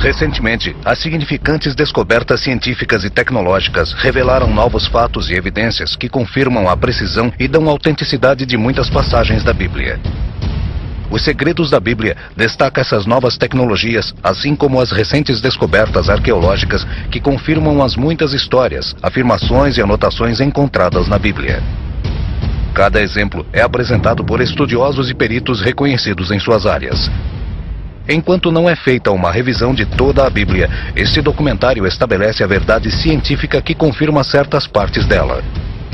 Recentemente, as significantes descobertas científicas e tecnológicas revelaram novos fatos e evidências que confirmam a precisão e dão autenticidade de muitas passagens da Bíblia. Os Segredos da Bíblia destaca essas novas tecnologias, assim como as recentes descobertas arqueológicas que confirmam as muitas histórias, afirmações e anotações encontradas na Bíblia. Cada exemplo é apresentado por estudiosos e peritos reconhecidos em suas áreas. Enquanto não é feita uma revisão de toda a Bíblia, este documentário estabelece a verdade científica que confirma certas partes dela,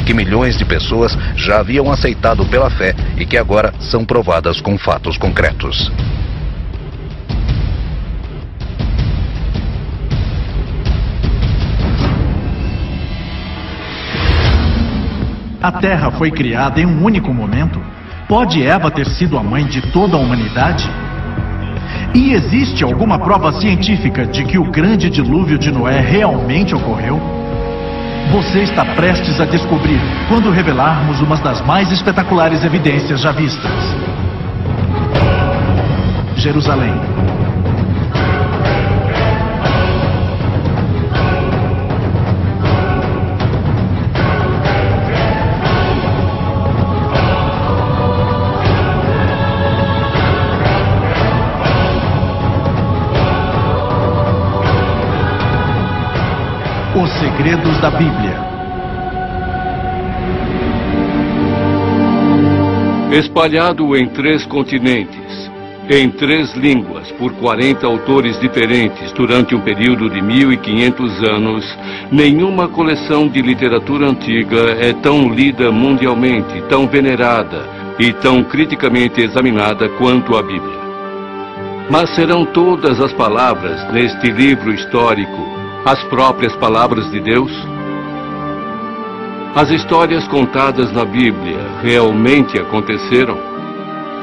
que milhões de pessoas já haviam aceitado pela fé e que agora são provadas com fatos concretos. A Terra foi criada em um único momento? Pode Eva ter sido a mãe de toda a humanidade? E existe alguma prova científica de que o grande dilúvio de Noé realmente ocorreu? Você está prestes a descobrir quando revelarmos uma das mais espetaculares evidências já vistas. Jerusalém. Os Segredos da Bíblia. Espalhado em 3 continentes, em 3 línguas, por 40 autores diferentes durante um período de 1500 anos, nenhuma coleção de literatura antiga é tão lida mundialmente, tão venerada e tão criticamente examinada quanto a Bíblia. Mas serão todas as palavras neste livro histórico as próprias palavras de Deus? As histórias contadas na Bíblia realmente aconteceram?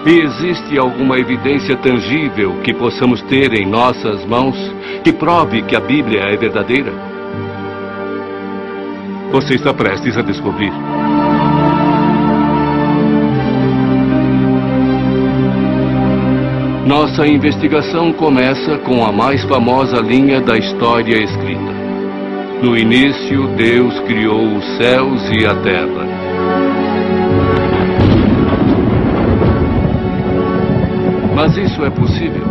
E existe alguma evidência tangível que possamos ter em nossas mãos que prove que a Bíblia é verdadeira? Você está prestes a descobrir. Nossa investigação começa com a mais famosa linha da história escrita. No início, Deus criou os céus e a terra. Mas isso é possível?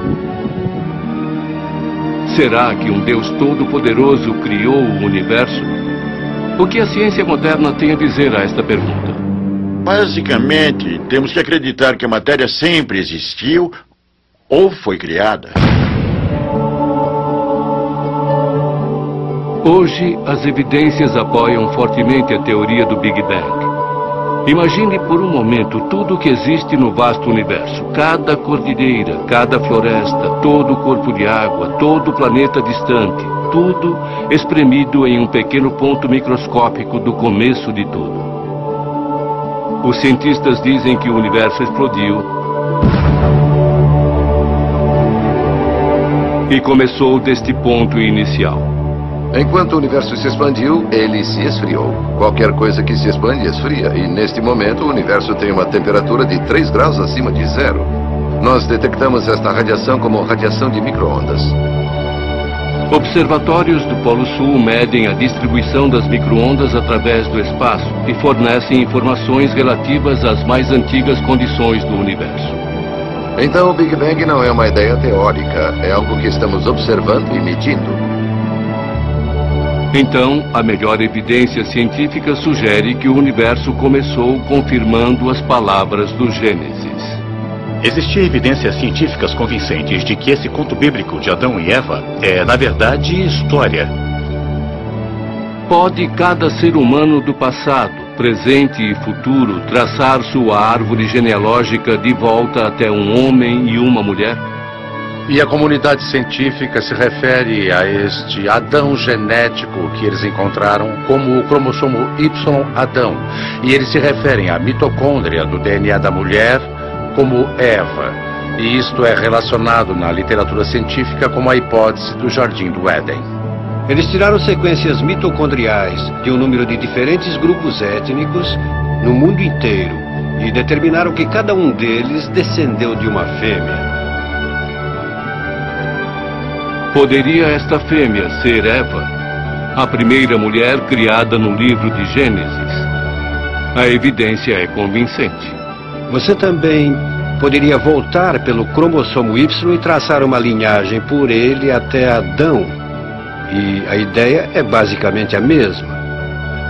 Será que um Deus todo-poderoso criou o universo? O que a ciência moderna tem a dizer a esta pergunta? Basicamente, temos que acreditar que a matéria sempre existiu ou foi criada. Hoje, as evidências apoiam fortemente a teoria do Big Bang. Imagine por um momento tudo o que existe no vasto universo. Cada cordilheira, cada floresta, todo o corpo de água, todo o planeta distante. Tudo espremido em um pequeno ponto microscópico do começo de tudo. Os cientistas dizem que o universo explodiu e começou deste ponto inicial. Enquanto o universo se expandiu, ele se esfriou. Qualquer coisa que se expande esfria, e neste momento o universo tem uma temperatura de 3 graus acima de zero. Nós detectamos esta radiação como radiação de micro-ondas. Observatórios do Polo Sul medem a distribuição das micro-ondas através do espaço e fornecem informações relativas às mais antigas condições do universo. Então o Big Bang não é uma ideia teórica, é algo que estamos observando e medindo. Então, a melhor evidência científica sugere que o universo começou confirmando as palavras do Gênesis. Existia evidências científicas convincentes de que esse conto bíblico de Adão e Eva é, na verdade, história. Pode cada ser humano do passado, presente e futuro traçar sua árvore genealógica de volta até um homem e uma mulher? E a comunidade científica se refere a este Adão genético que eles encontraram como o cromossomo Y Adão. E eles se referem à mitocôndria do DNA da mulher como Eva. E isto é relacionado na literatura científica como a hipótese do Jardim do Éden. Eles tiraram sequências mitocondriais de um número de diferentes grupos étnicos no mundo inteiro e determinaram que cada um deles descendeu de uma fêmea. Poderia esta fêmea ser Eva, a primeira mulher criada no livro de Gênesis? A evidência é convincente. Você também poderia voltar pelo cromossomo Y e traçar uma linhagem por ele até Adão. E a ideia é basicamente a mesma.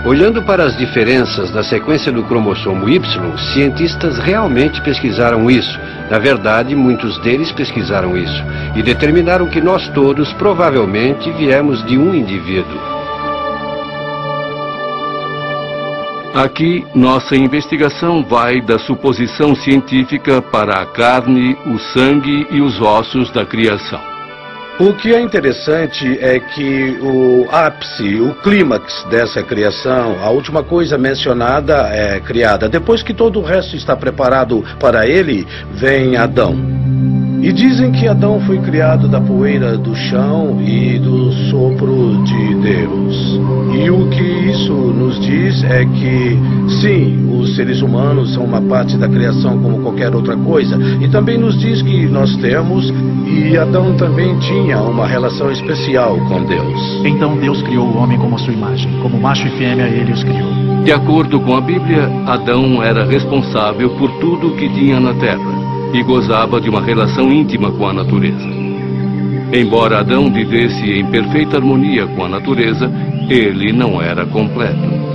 Olhando para as diferenças na sequência do cromossomo Y, cientistas realmente pesquisaram isso. Na verdade, muitos deles pesquisaram isso e determinaram que nós todos provavelmente viemos de um indivíduo. Aqui, nossa investigação vai da suposição científica para a carne, o sangue e os ossos da criação. O que é interessante é que o ápice, o clímax dessa criação, a última coisa mencionada é criada. Depois que todo o resto está preparado para ele, vem Adão. E dizem que Adão foi criado da poeira do chão e do sopro de Deus. E o que isso nos diz é que, sim, os seres humanos são uma parte da criação como qualquer outra coisa. E também nos diz que nós temos, e Adão também tinha uma relação especial com Deus. Então Deus criou o homem como a sua imagem. Como macho e fêmea, ele os criou. De acordo com a Bíblia, Adão era responsável por tudo o que tinha na terra e gozava de uma relação íntima com a natureza. Embora Adão vivesse em perfeita harmonia com a natureza, ele não era completo.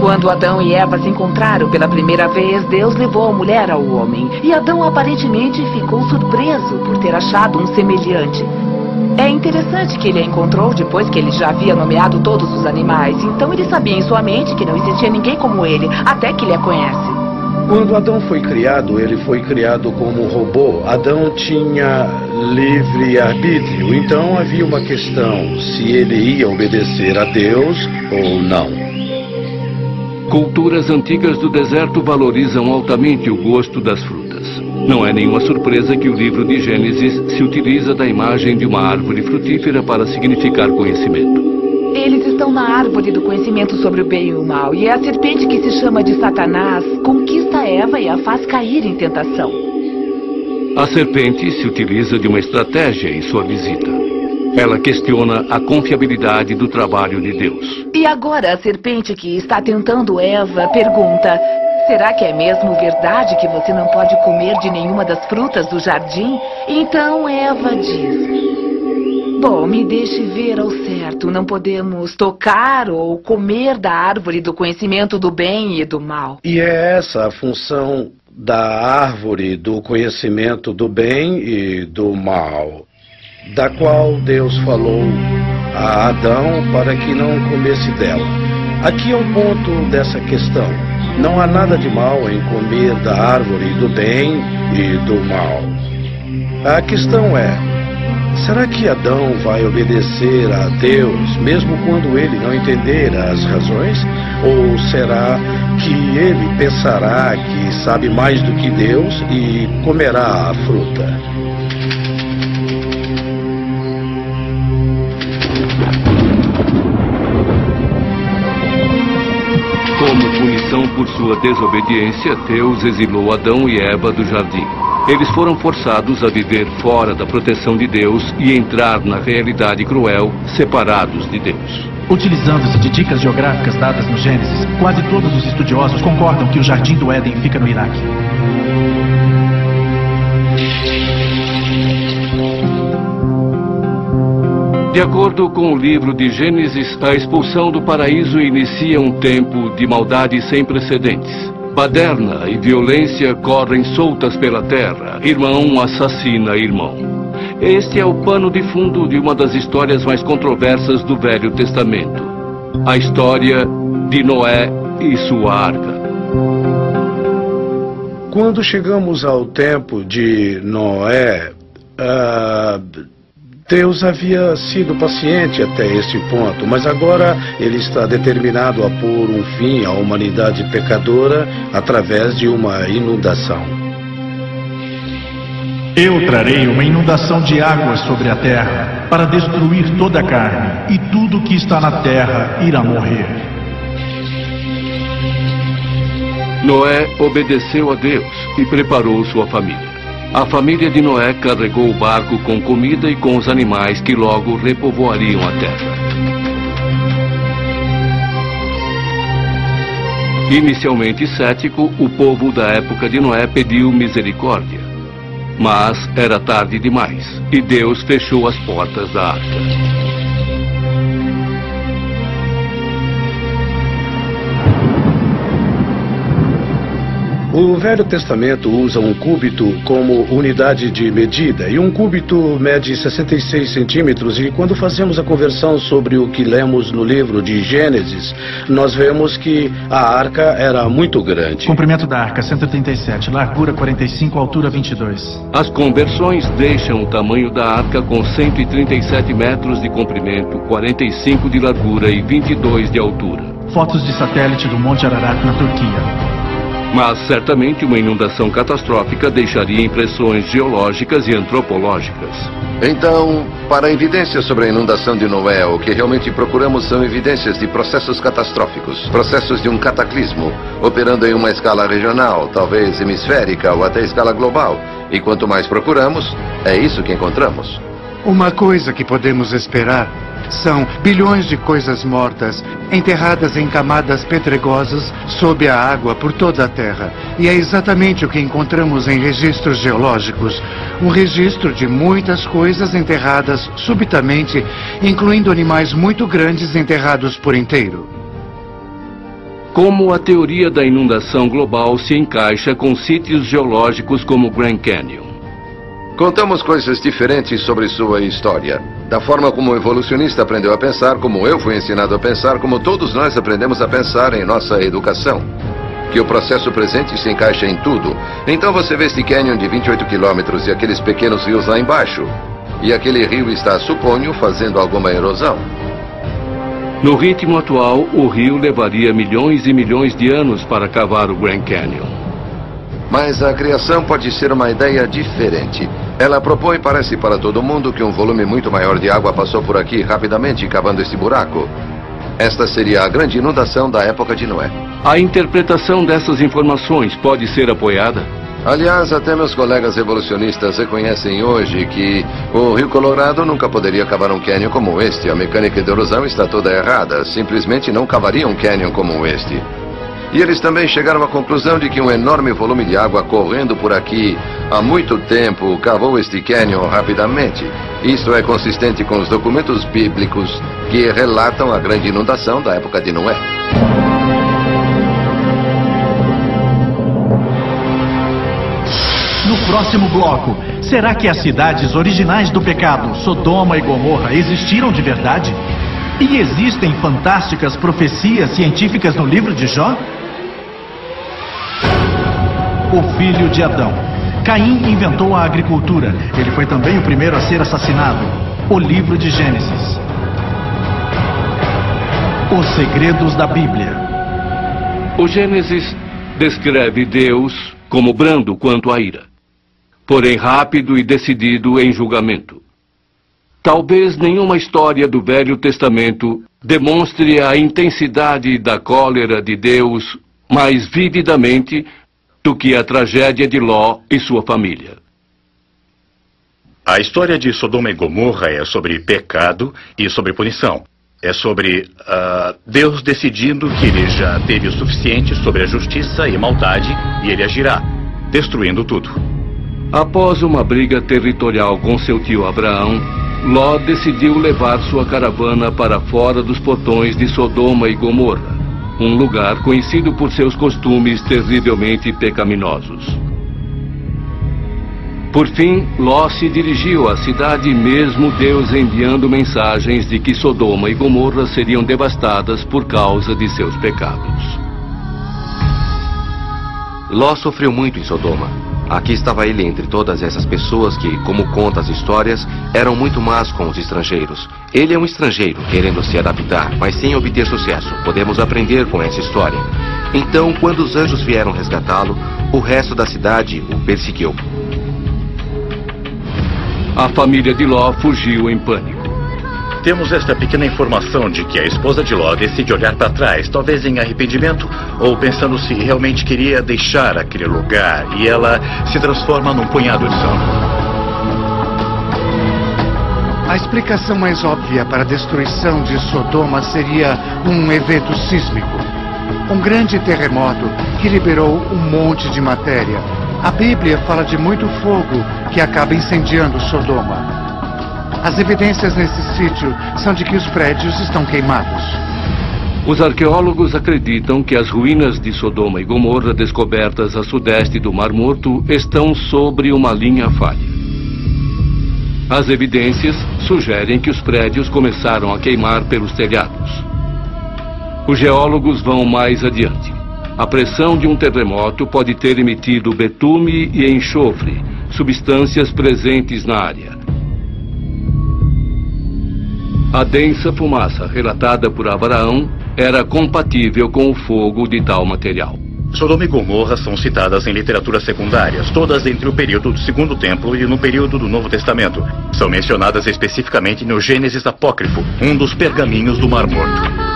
Quando Adão e Eva se encontraram pela primeira vez, Deus levou a mulher ao homem. E Adão aparentemente ficou surpreso por ter achado um semelhante. É interessante que ele a encontrou depois que ele já havia nomeado todos os animais. Então ele sabia em sua mente que não existia ninguém como ele, até que ele a conhece. Quando Adão foi criado, ele foi criado como um robô. Adão tinha livre-arbítrio, então havia uma questão se ele ia obedecer a Deus ou não. Culturas antigas do deserto valorizam altamente o gosto das frutas. Não é nenhuma surpresa que o livro de Gênesis se utiliza da imagem de uma árvore frutífera para significar conhecimento. Eles estão na árvore do conhecimento sobre o bem e o mal, e é a serpente que se chama de Satanás conquista Eva e a faz cair em tentação. A serpente se utiliza de uma estratégia em sua visita. Ela questiona a confiabilidade do trabalho de Deus. E agora a serpente que está tentando Eva pergunta: será que é mesmo verdade que você não pode comer de nenhuma das frutas do jardim? Então Eva diz: bom, me deixe ver ao certo. Não podemos tocar ou comer da árvore do conhecimento do bem e do mal. E é essa a função da árvore do conhecimento do bem e do mal, da qual Deus falou a Adão para que não comesse dela. Aqui é o ponto dessa questão. Não há nada de mal em comer da árvore do bem e do mal. A questão é: será que Adão vai obedecer a Deus, mesmo quando ele não entender as razões? Ou será que ele pensará que sabe mais do que Deus e comerá a fruta? Como punição por sua desobediência, Deus exilou Adão e Eva do jardim. Eles foram forçados a viver fora da proteção de Deus e entrar na realidade cruel, separados de Deus. Utilizando-se de dicas geográficas dadas no Gênesis, quase todos os estudiosos concordam que o Jardim do Éden fica no Iraque. De acordo com o livro de Gênesis, a expulsão do paraíso inicia um tempo de maldade sem precedentes. Baderna e violência correm soltas pela terra. Irmão assassina irmão. Este é o pano de fundo de uma das histórias mais controversas do Velho Testamento. A história de Noé e sua arca. Quando chegamos ao tempo de Noé, Deus havia sido paciente até este ponto, mas agora ele está determinado a pôr um fim à humanidade pecadora através de uma inundação. Eu trarei uma inundação de águas sobre a terra para destruir toda a carne, e tudo que está na terra irá morrer. Noé obedeceu a Deus e preparou sua família. A família de Noé carregou o barco com comida e com os animais que logo repovoariam a terra. Inicialmente cético, o povo da época de Noé pediu misericórdia. Mas era tarde demais, e Deus fechou as portas da arca. O Velho Testamento usa um cúbito como unidade de medida, e um cúbito mede 66 centímetros, e quando fazemos a conversão sobre o que lemos no livro de Gênesis, nós vemos que a arca era muito grande. Comprimento da arca, 137, largura 45, altura 22. As conversões deixam o tamanho da arca com 137 metros de comprimento, 45 de largura e 22 de altura. Fotos de satélite do Monte Ararat, na Turquia. Mas certamente uma inundação catastrófica deixaria impressões geológicas e antropológicas. Então, para evidências sobre a inundação de Noé, o que realmente procuramos são evidências de processos catastróficos, processos de um cataclismo, operando em uma escala regional, talvez hemisférica ou até escala global. E quanto mais procuramos, é isso que encontramos. Uma coisa que podemos esperar são bilhões de coisas mortas, enterradas em camadas pedregosas sob a água por toda a Terra. E é exatamente o que encontramos em registros geológicos. Um registro de muitas coisas enterradas subitamente, incluindo animais muito grandes enterrados por inteiro. Como a teoria da inundação global se encaixa com sítios geológicos como o Grand Canyon? Contamos coisas diferentes sobre sua história. Da forma como o evolucionista aprendeu a pensar, como eu fui ensinado a pensar, como todos nós aprendemos a pensar em nossa educação. Que o processo presente se encaixa em tudo. Então você vê este canyon de 28 quilômetros e aqueles pequenos rios lá embaixo. E aquele rio está, suponho, fazendo alguma erosão. No ritmo atual, o rio levaria milhões e milhões de anos para cavar o Grand Canyon. Mas a criação pode ser uma ideia diferente. Ela propõe, parece para todo mundo, que um volume muito maior de água passou por aqui rapidamente, cavando esse buraco. Esta seria a grande inundação da época de Noé. A interpretação dessas informações pode ser apoiada? Aliás, até meus colegas evolucionistas reconhecem hoje que o Rio Colorado nunca poderia cavar um canyon como este. A mecânica de erosão está toda errada. Simplesmente não cavaria um canyon como este. E eles também chegaram à conclusão de que um enorme volume de água correndo por aqui há muito tempo cavou este canyon rapidamente. Isso é consistente com os documentos bíblicos que relatam a grande inundação da época de Noé. No próximo bloco, será que as cidades originais do pecado, Sodoma e Gomorra, existiram de verdade? E existem fantásticas profecias científicas no livro de Jó? O filho de Adão. Caim inventou a agricultura. Ele foi também o primeiro a ser assassinado. O livro de Gênesis. Os segredos da Bíblia. O Gênesis descreve Deus como brando quanto à ira, porém rápido e decidido em julgamento. Talvez nenhuma história do Velho Testamento demonstre a intensidade da cólera de Deus mais vividamente do que a tragédia de Ló e sua família. A história de Sodoma e Gomorra é sobre pecado e sobre punição. É sobre Deus decidindo que ele já teve o suficiente sobre a justiça e maldade e ele agirá, destruindo tudo. Após uma briga territorial com seu tio Abraão, Ló decidiu levar sua caravana para fora dos portões de Sodoma e Gomorra, um lugar conhecido por seus costumes terrivelmente pecaminosos. Por fim, Ló se dirigiu à cidade, mesmo Deus enviando mensagens de que Sodoma e Gomorra seriam devastadas por causa de seus pecados. Ló sofreu muito em Sodoma. Aqui estava ele entre todas essas pessoas que, como conta as histórias, eram muito más com os estrangeiros. Ele é um estrangeiro querendo se adaptar, mas sem obter sucesso. Podemos aprender com essa história. Então, quando os anjos vieram resgatá-lo, o resto da cidade o perseguiu. A família de Ló fugiu em pânico. Temos esta pequena informação de que a esposa de Ló decide olhar para trás, talvez em arrependimento ou pensando se realmente queria deixar aquele lugar, e ela se transforma num punhado de sal. A explicação mais óbvia para a destruição de Sodoma seria um evento sísmico. Um grande terremoto que liberou um monte de matéria. A Bíblia fala de muito fogo que acaba incendiando Sodoma. As evidências nesse sítio são de que os prédios estão queimados. Os arqueólogos acreditam que as ruínas de Sodoma e Gomorra descobertas a sudeste do Mar Morto estão sobre uma linha falha. As evidências sugerem que os prédios começaram a queimar pelos telhados. Os geólogos vão mais adiante. A pressão de um terremoto pode ter emitido betume e enxofre, substâncias presentes na área. A densa fumaça relatada por Abraão era compatível com o fogo de tal material. Sodoma e Gomorra são citadas em literaturas secundárias, todas entre o período do Segundo Templo e no período do Novo Testamento. São mencionadas especificamente no Gênesis Apócrifo, um dos pergaminhos do Mar Morto.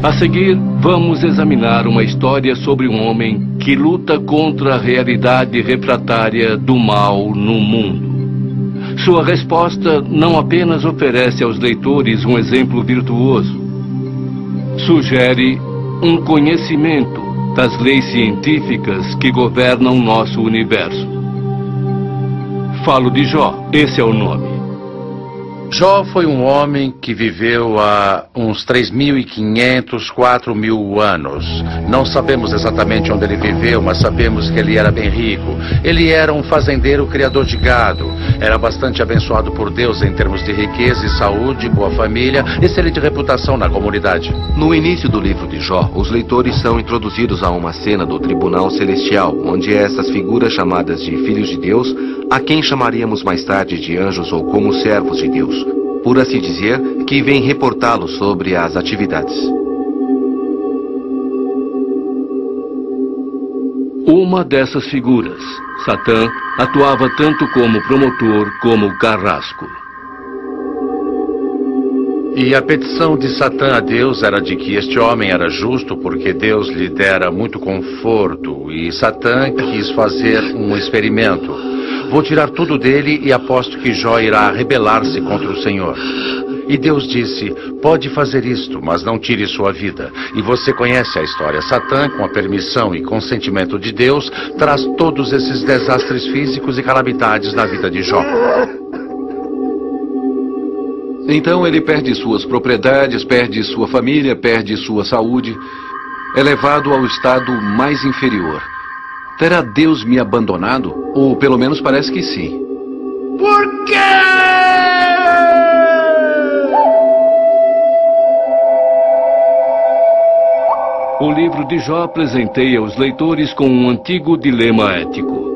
A seguir, vamos examinar uma história sobre um homem que luta contra a realidade refratária do mal no mundo. Sua resposta não apenas oferece aos leitores um exemplo virtuoso, sugere um conhecimento das leis científicas que governam nosso universo. Falo de Jó, esse é o nome. Jó foi um homem que viveu há uns 3.500, 4.000 anos. Não sabemos exatamente onde ele viveu, mas sabemos que ele era bem rico. Ele era um fazendeiro criador de gado. Era bastante abençoado por Deus em termos de riqueza e saúde, boa família, excelente reputação na comunidade. No início do livro de Jó, os leitores são introduzidos a uma cena do tribunal celestial, onde essas figuras chamadas de filhos de Deus, a quem chamaríamos mais tarde de anjos ou como servos de Deus, por assim dizer, que vêm reportá-los sobre as atividades. Uma dessas figuras, Satã, atuava tanto como promotor como carrasco. E a petição de Satã a Deus era de que este homem era justo porque Deus lhe dera muito conforto, e Satã quis fazer um experimento. Vou tirar tudo dele e aposto que Jó irá rebelar-se contra o Senhor. E Deus disse, pode fazer isto, mas não tire sua vida. E você conhece a história. Satã, com a permissão e consentimento de Deus, traz todos esses desastres físicos e calamidades na vida de Jó. Então ele perde suas propriedades, perde sua família, perde sua saúde. É levado ao estado mais inferior. Terá Deus me abandonado? Ou pelo menos parece que sim. Por quê? O livro de Jó presenteia os leitores com um antigo dilema ético.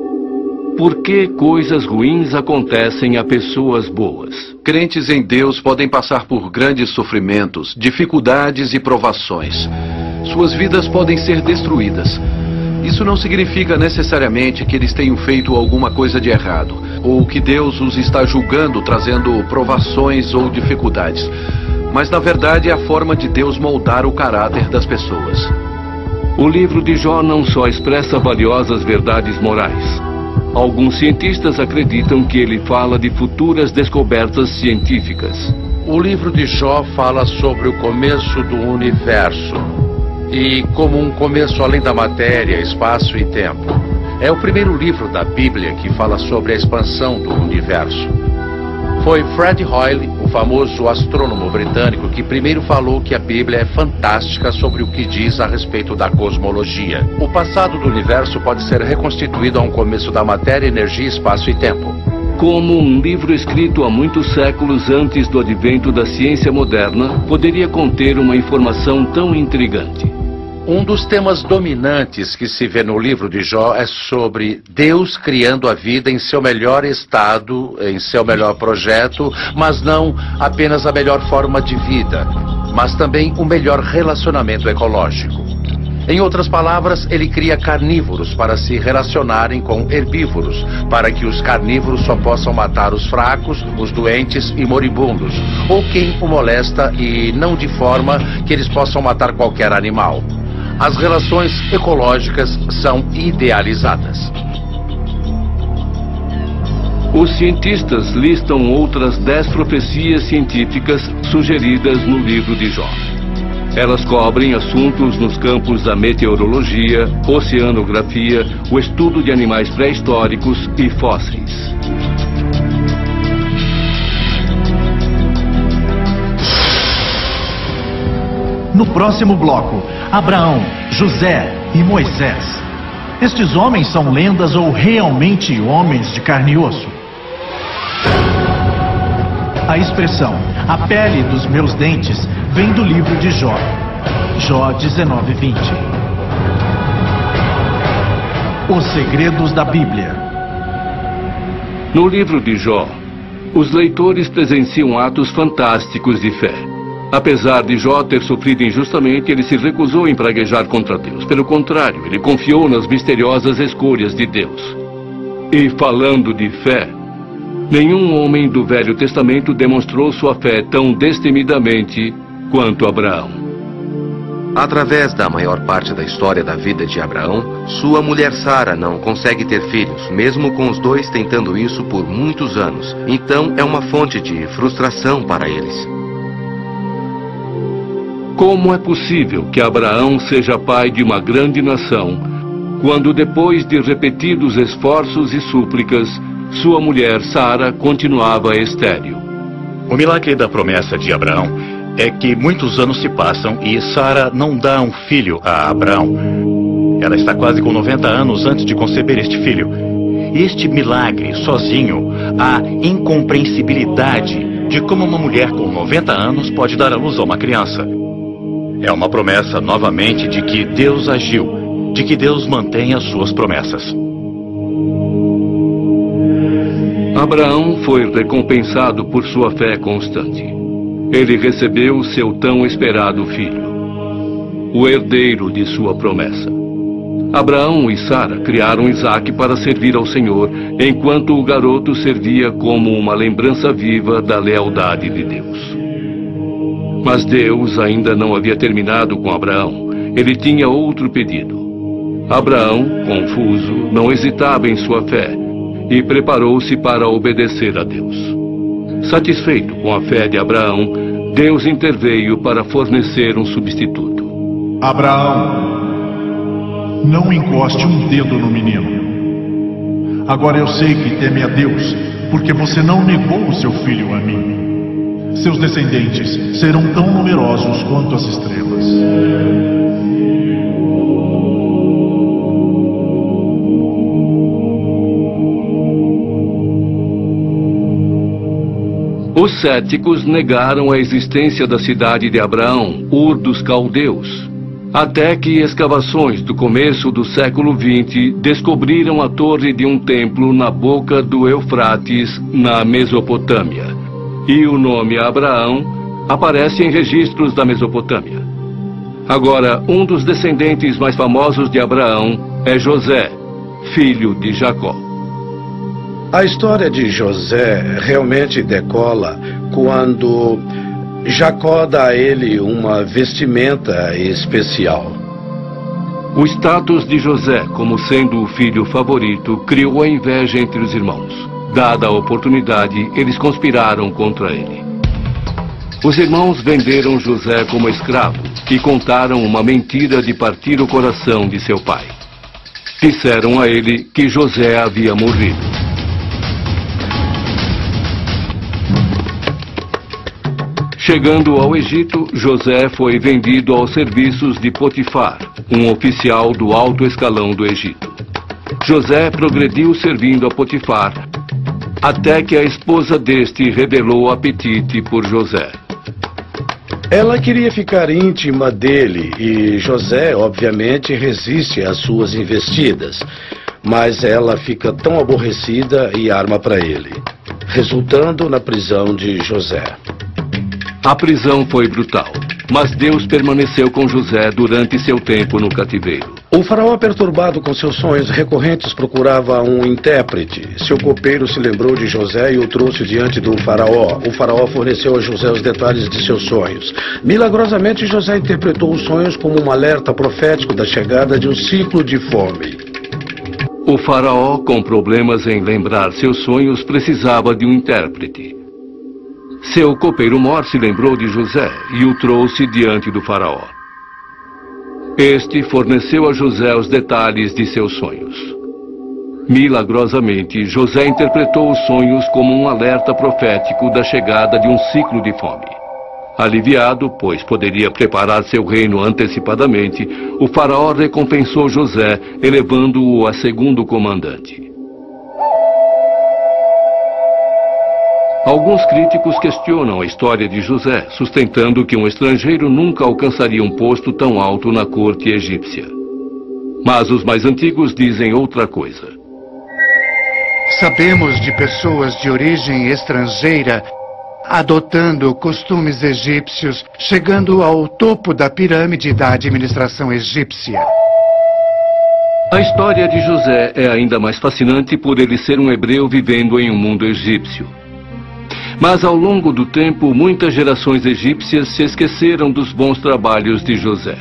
Por que coisas ruins acontecem a pessoas boas? Crentes em Deus podem passar por grandes sofrimentos, dificuldades e provações. Suas vidas podem ser destruídas. Isso não significa necessariamente que eles tenham feito alguma coisa de errado, ou que Deus os está julgando, trazendo provações ou dificuldades. Mas na verdade é a forma de Deus moldar o caráter das pessoas. O livro de Jó não só expressa valiosas verdades morais. Alguns cientistas acreditam que ele fala de futuras descobertas científicas. O livro de Jó fala sobre o começo do universo. E como um começo além da matéria, espaço e tempo. É o primeiro livro da Bíblia que fala sobre a expansão do universo. Foi Fred Hoyle, o famoso astrônomo britânico, que primeiro falou que a Bíblia é fantástica sobre o que diz a respeito da cosmologia. O passado do universo pode ser reconstituído a um começo da matéria, energia, espaço e tempo. Como um livro escrito há muitos séculos antes do advento da ciência moderna, poderia conter uma informação tão intrigante. Um dos temas dominantes que se vê no livro de Jó é sobre Deus criando a vida em seu melhor estado, em seu melhor projeto, mas não apenas a melhor forma de vida, mas também o melhor relacionamento ecológico. Em outras palavras, ele cria carnívoros para se relacionarem com herbívoros, para que os carnívoros só possam matar os fracos, os doentes e moribundos, ou quem o molesta, e não de forma que eles possam matar qualquer animal. As relações ecológicas são idealizadas. Os cientistas listam outras 10 profecias científicas sugeridas no livro de Jó. Elas cobrem assuntos nos campos da meteorologia, oceanografia, o estudo de animais pré-históricos e fósseis. No próximo bloco, Abraão, José e Moisés. Estes homens são lendas ou realmente homens de carne e osso? A expressão, a pele dos meus dentes, vem do livro de Jó. Jó 19:20. Os segredos da Bíblia. No livro de Jó, os leitores presenciam atos fantásticos de fé. Apesar de Jó ter sofrido injustamente, ele se recusou em praguejar contra Deus. Pelo contrário, ele confiou nas misteriosas escolhas de Deus. E falando de fé, nenhum homem do Velho Testamento demonstrou sua fé tão destemidamente quanto Abraão. Através da maior parte da história da vida de Abraão, sua mulher Sara não consegue ter filhos, mesmo com os dois tentando isso por muitos anos. Então é uma fonte de frustração para eles. Como é possível que Abraão seja pai de uma grande nação, quando depois de repetidos esforços e súplicas, sua mulher Sara continuava estéril? O milagre da promessa de Abraão é que muitos anos se passam e Sara não dá um filho a Abraão. Ela está quase com 90 anos antes de conceber este filho. Este milagre, sozinho, a incompreensibilidade de como uma mulher com 90 anos pode dar à luz a uma criança. É uma promessa, novamente, de que Deus agiu, de que Deus mantém as suas promessas. Abraão foi recompensado por sua fé constante. Ele recebeu seu tão esperado filho, o herdeiro de sua promessa. Abraão e Sara criaram Isaque para servir ao Senhor, enquanto o garoto servia como uma lembrança viva da lealdade de Deus. Mas Deus ainda não havia terminado com Abraão. Ele tinha outro pedido. Abraão, confuso, não hesitava em sua fé e preparou-se para obedecer a Deus. Satisfeito com a fé de Abraão, Deus interveio para fornecer um substituto. Abraão, não encoste um dedo no menino. Agora eu sei que teme a Deus, porque você não negou o seu filho a mim. Seus descendentes serão tão numerosos quanto as estrelas. Os céticos negaram a existência da cidade de Abraão, Ur dos Caldeus, até que escavações do começo do século XX descobriram a torre de um templo na boca do Eufrates, na Mesopotâmia. E o nome Abraão aparece em registros da Mesopotâmia. Agora, um dos descendentes mais famosos de Abraão é José, filho de Jacó. A história de José realmente decola quando Jacó dá a ele uma vestimenta especial. O status de José como sendo o filho favorito criou a inveja entre os irmãos. Dada a oportunidade, eles conspiraram contra ele. Os irmãos venderam José como escravo e contaram uma mentira de partir o coração de seu pai. Disseram a ele que José havia morrido. Chegando ao Egito, José foi vendido aos serviços de Potifar, um oficial do alto escalão do Egito. José progrediu servindo a Potifar, até que a esposa deste revelou apetite por José. Ela queria ficar íntima dele e José, obviamente, resiste às suas investidas. Mas ela fica tão aborrecida e arma para ele, resultando na prisão de José. A prisão foi brutal. mas Deus permaneceu com José durante seu tempo no cativeiro. O faraó, perturbado com seus sonhos recorrentes, procurava um intérprete. Seu copeiro se lembrou de José e o trouxe diante do faraó. O faraó forneceu a José os detalhes de seus sonhos. Milagrosamente, José interpretou os sonhos como um alerta profético da chegada de um ciclo de fome. O faraó, com problemas em lembrar seus sonhos, precisava de um intérprete. Seu copeiro-mor se lembrou de José e o trouxe diante do faraó. Este forneceu a José os detalhes de seus sonhos. Milagrosamente, José interpretou os sonhos como um alerta profético da chegada de um ciclo de fome. Aliviado, pois poderia preparar seu reino antecipadamente, o faraó recompensou José, elevando-o a segundo comandante. Alguns críticos questionam a história de José, sustentando que um estrangeiro nunca alcançaria um posto tão alto na corte egípcia. Mas os mais antigos dizem outra coisa. Sabemos de pessoas de origem estrangeira adotando costumes egípcios, chegando ao topo da pirâmide da administração egípcia. A história de José é ainda mais fascinante por ele ser um hebreu vivendo em um mundo egípcio. Mas ao longo do tempo, muitas gerações egípcias se esqueceram dos bons trabalhos de José.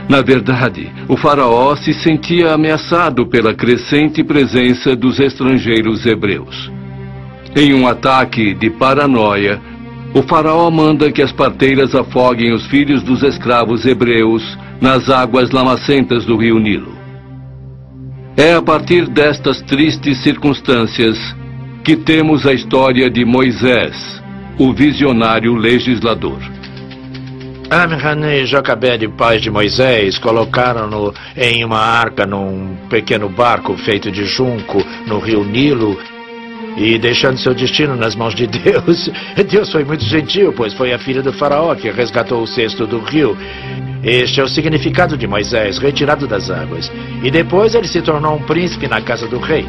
Na verdade, o faraó se sentia ameaçado pela crescente presença dos estrangeiros hebreus. Em um ataque de paranoia, o faraó manda que as parteiras afoguem os filhos dos escravos hebreus nas águas lamacentas do rio Nilo. É a partir destas tristes circunstâncias que temos a história de Moisés, o visionário legislador. Amram e Joquebede, pais de Moisés, colocaram-no em uma arca num pequeno barco feito de junco no rio Nilo e deixando seu destino nas mãos de Deus. Deus foi muito gentil, pois foi a filha do faraó que resgatou o cesto do rio. Este é o significado de Moisés, retirado das águas. E depois ele se tornou um príncipe na casa do rei.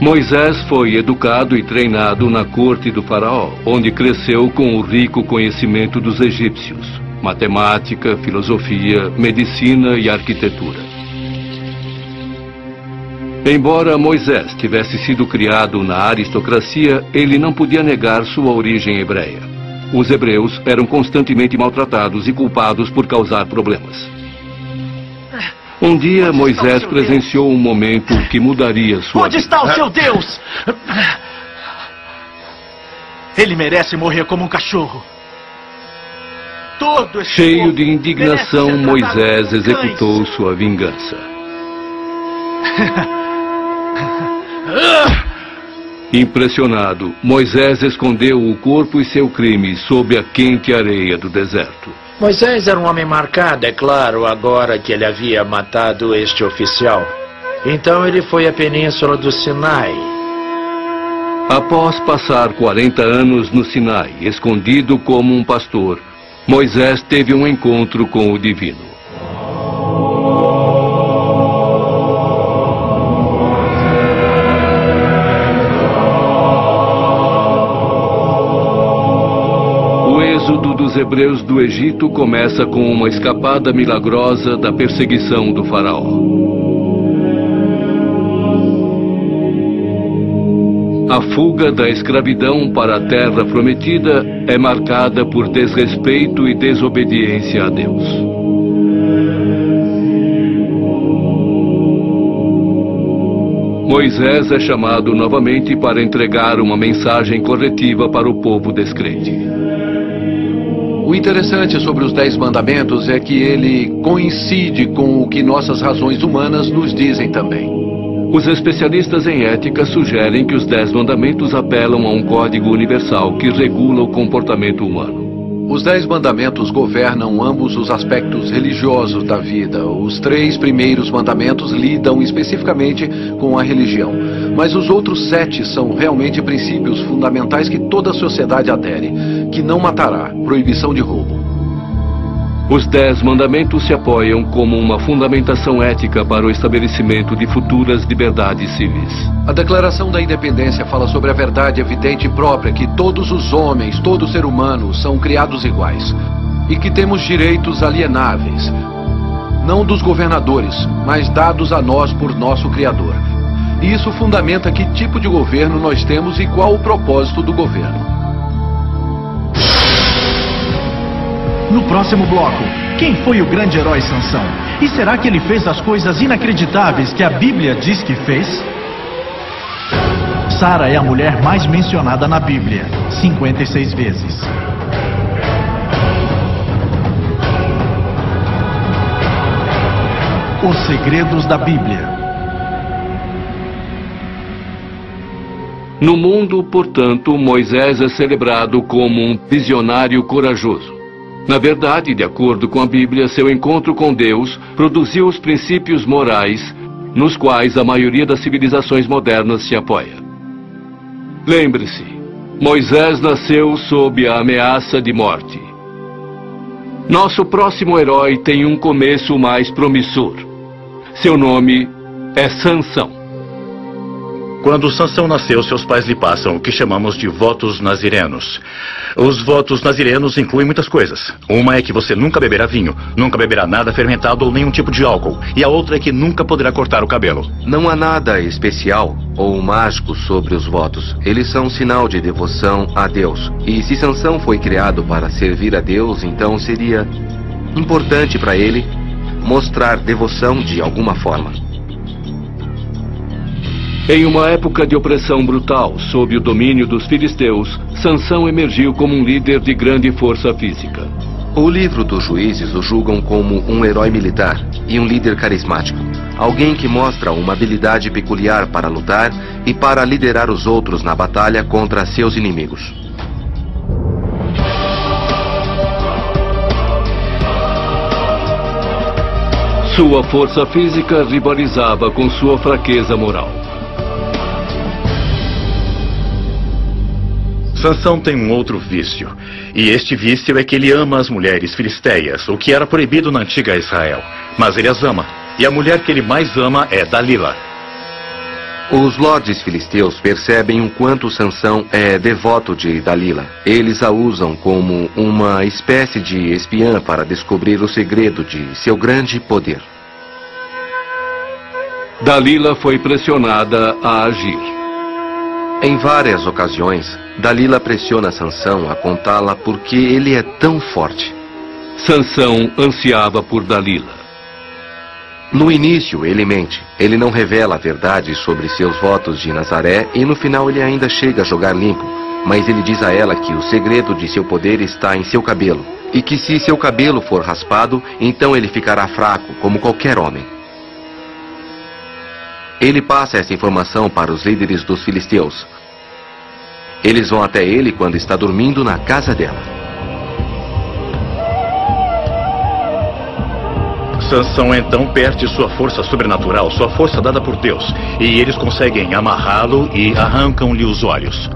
Moisés foi educado e treinado na corte do faraó, onde cresceu com o rico conhecimento dos egípcios, matemática, filosofia, medicina e arquitetura. Embora Moisés tivesse sido criado na aristocracia, ele não podia negar sua origem hebreia. Os hebreus eram constantemente maltratados e culpados por causar problemas. Um dia, Moisés presenciou um momento que mudaria sua vida. Onde está o seu Deus? Ele merece morrer como um cachorro. Todo esse Cheio povo de indignação, merece ser tratado Moisés como executou cães. sua vingança. Impressionado, Moisés escondeu o corpo e seu crime sob a quente areia do deserto. Moisés era um homem marcado, é claro, agora que ele havia matado este oficial. Então ele foi à península do Sinai. Após passar 40 anos no Sinai, escondido como um pastor, Moisés teve um encontro com o divino. O êxodo dos hebreus do Egito começa com uma escapada milagrosa da perseguição do faraó. A fuga da escravidão para a terra prometida é marcada por desrespeito e desobediência a Deus. Moisés é chamado novamente para entregar uma mensagem corretiva para o povo descrente. O interessante sobre os 10 mandamentos é que ele coincide com o que nossas razões humanas nos dizem também. Os especialistas em ética sugerem que os 10 mandamentos apelam a um código universal que regula o comportamento humano. Os 10 mandamentos governam ambos os aspectos religiosos da vida. Os 3 primeiros mandamentos lidam especificamente com a religião. Mas os outros 7 são realmente princípios fundamentais que toda a sociedade adere. Que não matará, proibição de roubo. Os 10 mandamentos se apoiam como uma fundamentação ética para o estabelecimento de futuras liberdades civis. A Declaração da Independência fala sobre a verdade evidente e própria que todos os homens, todo ser humano, são criados iguais. e que temos direitos alienáveis, não dos governadores, mas dados a nós por nosso Criador. E isso fundamenta que tipo de governo nós temos e qual o propósito do governo. No próximo bloco, quem foi o grande herói Sansão? E será que ele fez as coisas inacreditáveis que a Bíblia diz que fez? Sara é a mulher mais mencionada na Bíblia, 56 vezes. Os segredos da Bíblia. No mundo, portanto, Moisés é celebrado como um visionário corajoso. Na verdade, de acordo com a Bíblia, seu encontro com Deus produziu os princípios morais nos quais a maioria das civilizações modernas se apoia. Lembre-se, Moisés nasceu sob a ameaça de morte. Nosso próximo herói tem um começo mais promissor. Seu nome é Sansão. Quando Sansão nasceu, seus pais lhe passam o que chamamos de votos nazirenos. Os votos nazirenos incluem muitas coisas. Uma é que você nunca beberá vinho, nunca beberá nada fermentado ou nenhum tipo de álcool. E a outra é que nunca poderá cortar o cabelo. Não há nada especial ou mágico sobre os votos. Eles são um sinal de devoção a Deus. E se Sansão foi criado para servir a Deus, então seria importante para ele mostrar devoção de alguma forma. Em uma época de opressão brutal, sob o domínio dos filisteus, Sansão emergiu como um líder de grande força física. O livro dos Juízes o julgam como um herói militar e um líder carismático. Alguém que mostra uma habilidade peculiar para lutar e para liderar os outros na batalha contra seus inimigos. Sua força física rivalizava com sua fraqueza moral. Sansão tem um outro vício. E este vício é que ele ama as mulheres filisteias, o que era proibido na antiga Israel. Mas ele as ama. E a mulher que ele mais ama é Dalila. Os lordes filisteus percebem o quanto Sansão é devoto de Dalila. Eles a usam como uma espécie de espiã para descobrir o segredo de seu grande poder. Dalila foi pressionada a agir. Em várias ocasiões, Dalila pressiona Sansão a contá-la porque ele é tão forte. Sansão ansiava por Dalila. No início, ele mente. Ele não revela a verdade sobre seus votos de Nazaré e no final ele ainda chega a jogar limpo. Mas ele diz a ela que o segredo de seu poder está em seu cabelo. E que se seu cabelo for raspado, então ele ficará fraco, como qualquer homem. Ele passa essa informação para os líderes dos filisteus. Eles vão até ele quando está dormindo na casa dela. Sansão então perde sua força sobrenatural, sua força dada por Deus. E eles conseguem amarrá-lo e arrancam-lhe os olhos.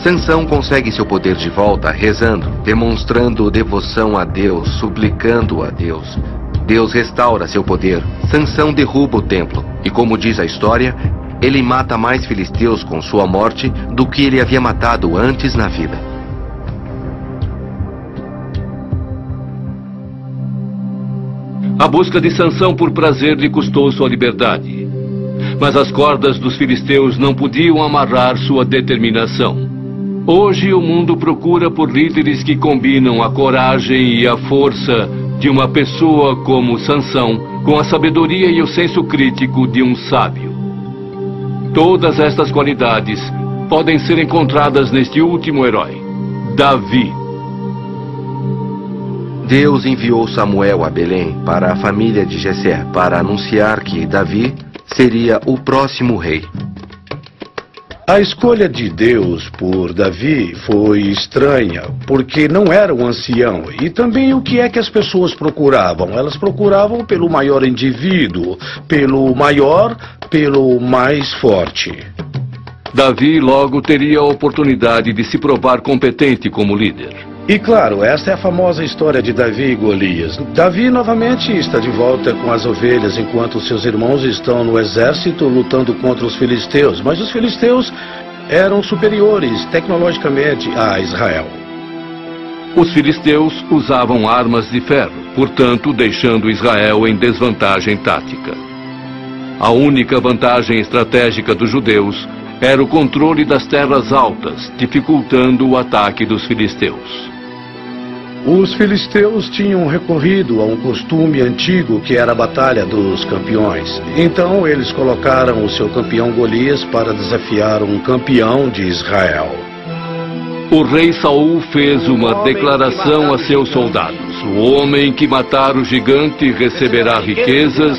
Sansão consegue seu poder de volta rezando, demonstrando devoção a Deus, suplicando a Deus. Deus restaura seu poder. Sansão derruba o templo. E como diz a história, ele mata mais filisteus com sua morte do que ele havia matado antes na vida. A busca de Sansão por prazer lhe custou sua liberdade. Mas as cordas dos filisteus não podiam amarrar sua determinação. Hoje o mundo procura por líderes que combinam a coragem e a força de uma pessoa como Sansão com a sabedoria e o senso crítico de um sábio. Todas estas qualidades podem ser encontradas neste último herói, Davi. Deus enviou Samuel a Belém para a família de Jessé para anunciar que Davi seria o próximo rei. A escolha de Deus por Davi foi estranha, porque não era um ancião. E também o que é que as pessoas procuravam? Elas procuravam pelo maior indivíduo, pelo maior, pelo mais forte. Davi logo teria a oportunidade de se provar competente como líder. E claro, essa é a famosa história de Davi e Golias. Davi novamente está de volta com as ovelhas, enquanto seus irmãos estão no exército lutando contra os filisteus. Mas os filisteus eram superiores tecnologicamente a Israel. Os filisteus usavam armas de ferro, portanto, deixando Israel em desvantagem tática. A única vantagem estratégica dos judeus era o controle das terras altas, dificultando o ataque dos filisteus. Os filisteus tinham recorrido a um costume antigo que era a batalha dos campeões. Então eles colocaram o seu campeão Golias para desafiar um campeão de Israel. O rei Saul fez uma declaração a seus soldados: o homem que matar o gigante receberá riquezas,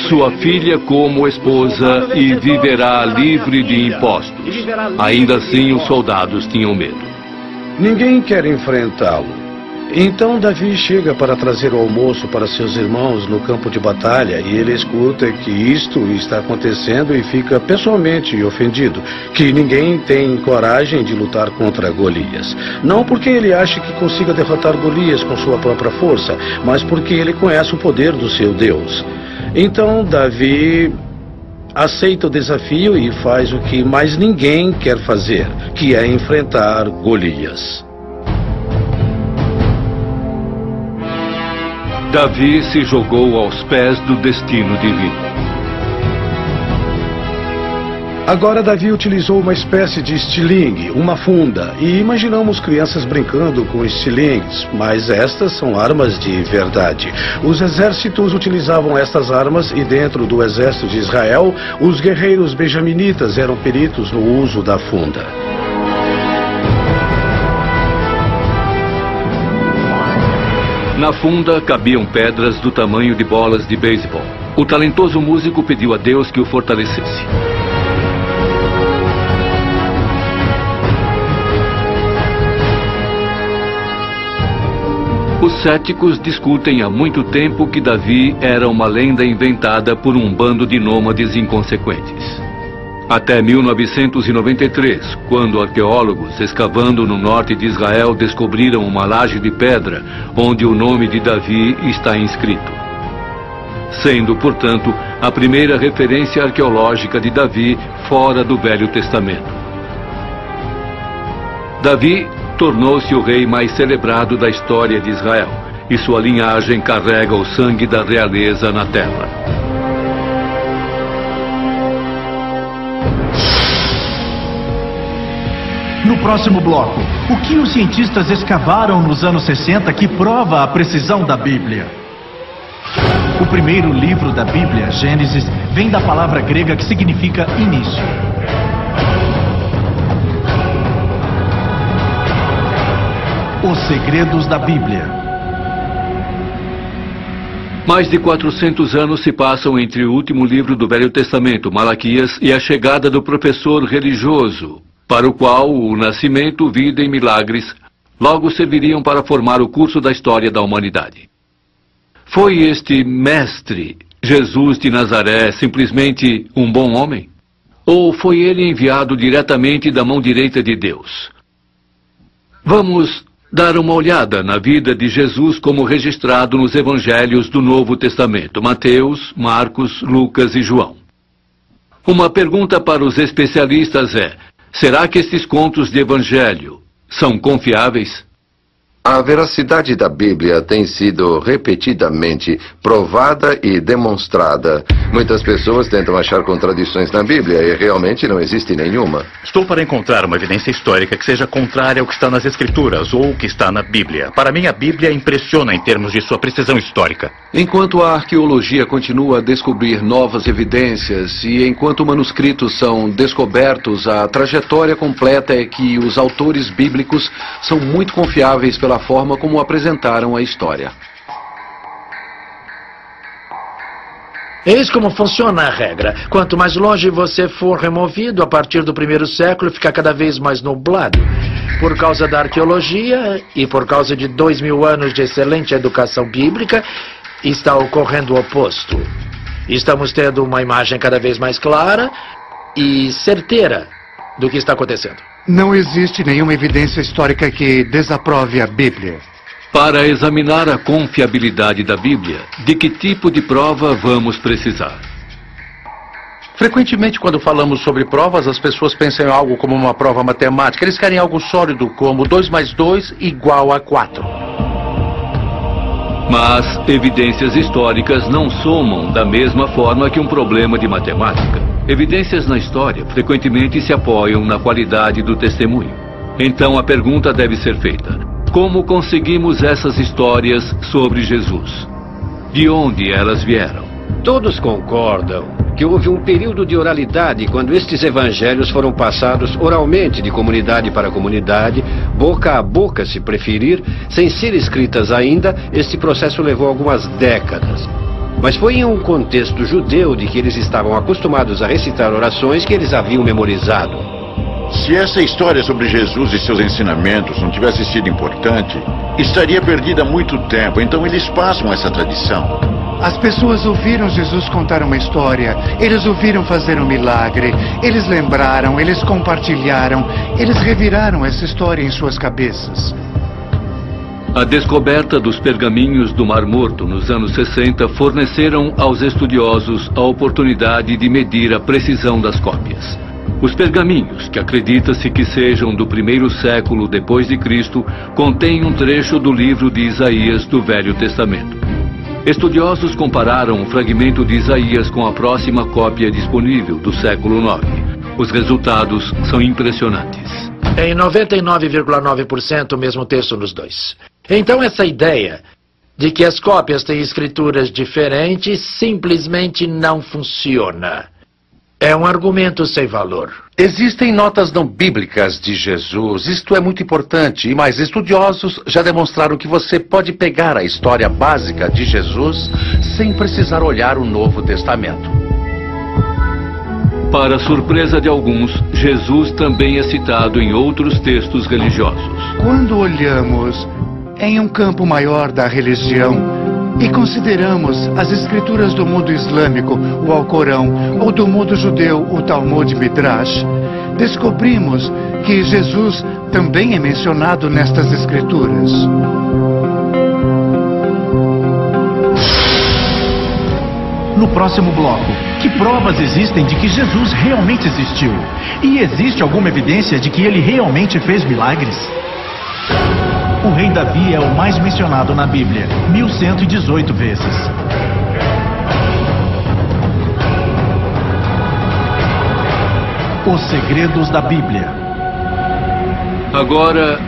sua filha como esposa e viverá livre de impostos. Ainda assim, os soldados tinham medo. Ninguém quer enfrentá-lo. Então Davi chega para trazer o almoço para seus irmãos no campo de batalha e ele escuta que isto está acontecendo e fica pessoalmente ofendido, que ninguém tem coragem de lutar contra Golias. Não porque ele acha que consiga derrotar Golias com sua própria força, mas porque ele conhece o poder do seu Deus. Então Davi aceita o desafio e faz o que mais ninguém quer fazer, que é enfrentar Golias. Davi se jogou aos pés do destino divino. Agora Davi utilizou uma espécie de estilingue, uma funda, e imaginamos crianças brincando com estilingues, mas estas são armas de verdade. Os exércitos utilizavam estas armas e dentro do exército de Israel, os guerreiros benjaminitas eram peritos no uso da funda. Na funda cabiam pedras do tamanho de bolas de beisebol. O talentoso músico pediu a Deus que o fortalecesse. Os céticos discutem há muito tempo que Davi era uma lenda inventada por um bando de nômades inconsequentes. Até 1993, quando arqueólogos escavando no norte de Israel descobriram uma laje de pedra onde o nome de Davi está inscrito. Sendo, portanto, a primeira referência arqueológica de Davi fora do Velho Testamento. Davi tornou-se o rei mais celebrado da história de Israel, e sua linhagem carrega o sangue da realeza na terra. No próximo bloco, o que os cientistas escavaram nos anos 60 que prova a precisão da Bíblia? O primeiro livro da Bíblia, Gênesis, vem da palavra grega que significa início. Os segredos da Bíblia. Mais de 400 anos se passam entre o último livro do Velho Testamento, Malaquias, e a chegada do professor religioso, para o qual o nascimento, vida e milagres logo serviriam para formar o curso da história da humanidade. Foi este mestre, Jesus de Nazaré, simplesmente um bom homem? Ou foi ele enviado diretamente da mão direita de Deus? Vamos dar uma olhada na vida de Jesus como registrado nos evangelhos do Novo Testamento, Mateus, Marcos, Lucas e João. Uma pergunta para os especialistas é: será que estes contos de evangelho são confiáveis? A veracidade da Bíblia tem sido repetidamente provada e demonstrada. Muitas pessoas tentam achar contradições na Bíblia e realmente não existe nenhuma. Estou para encontrar uma evidência histórica que seja contrária ao que está nas Escrituras ou o que está na Bíblia. Para mim, a Bíblia impressiona em termos de sua precisão histórica. Enquanto a arqueologia continua a descobrir novas evidências e enquanto manuscritos são descobertos, a trajetória completa é que os autores bíblicos são muito confiáveis pela forma como apresentaram a história. Eis como funciona a regra. Quanto mais longe você for removido, a partir do primeiro século, fica cada vez mais nublado. Por causa da arqueologia e por causa de 2000 anos de excelente educação bíblica, está ocorrendo o oposto. Estamos tendo uma imagem cada vez mais clara e certeira do que está acontecendo. Não existe nenhuma evidência histórica que desaprove a Bíblia. Para examinar a confiabilidade da Bíblia, de que tipo de prova vamos precisar? Frequentemente, quando falamos sobre provas, as pessoas pensam em algo como uma prova matemática. Eles querem algo sólido, como 2 mais 2 igual a 4. Mas evidências históricas não somam da mesma forma que um problema de matemática. Evidências na história frequentemente se apoiam na qualidade do testemunho. Então a pergunta deve ser feita: como conseguimos essas histórias sobre Jesus? De onde elas vieram? Todos concordam que houve um período de oralidade quando estes evangelhos foram passados oralmente de comunidade para comunidade, boca a boca se preferir, sem ser escritas ainda. Este processo levou algumas décadas. Mas foi em um contexto judeu de que eles estavam acostumados a recitar orações que eles haviam memorizado. Se essa história sobre Jesus e seus ensinamentos não tivesse sido importante, estaria perdida há muito tempo. Então eles passam essa tradição. As pessoas ouviram Jesus contar uma história, eles ouviram fazer um milagre, eles lembraram, eles compartilharam, eles reviraram essa história em suas cabeças. A descoberta dos pergaminhos do Mar Morto nos anos 60 forneceram aos estudiosos a oportunidade de medir a precisão das cópias. Os pergaminhos, que acredita-se que sejam do 1º século depois de Cristo, contêm um trecho do livro de Isaías do Velho Testamento. Estudiosos compararam o fragmento de Isaías com a próxima cópia disponível do século IX. Os resultados são impressionantes. Em 99,9% o mesmo texto nos dois. Então essa ideia de que as cópias têm escrituras diferentes simplesmente não funciona. É um argumento sem valor. Existem notas não bíblicas de Jesus. Isto é muito importante. Mas estudiosos já demonstraram que você pode pegar a história básica de Jesus sem precisar olhar o Novo Testamento. Para surpresa de alguns, Jesus também é citado em outros textos religiosos. Quando olhamos em um campo maior da religião e consideramos as escrituras do mundo islâmico, o Alcorão, ou do mundo judeu, o Talmud Midrash, descobrimos que Jesus também é mencionado nestas escrituras. No próximo bloco, que provas existem de que Jesus realmente existiu? E existe alguma evidência de que ele realmente fez milagres? O rei Davi é o mais mencionado na Bíblia, 1118 vezes. Os segredos da Bíblia. Agora,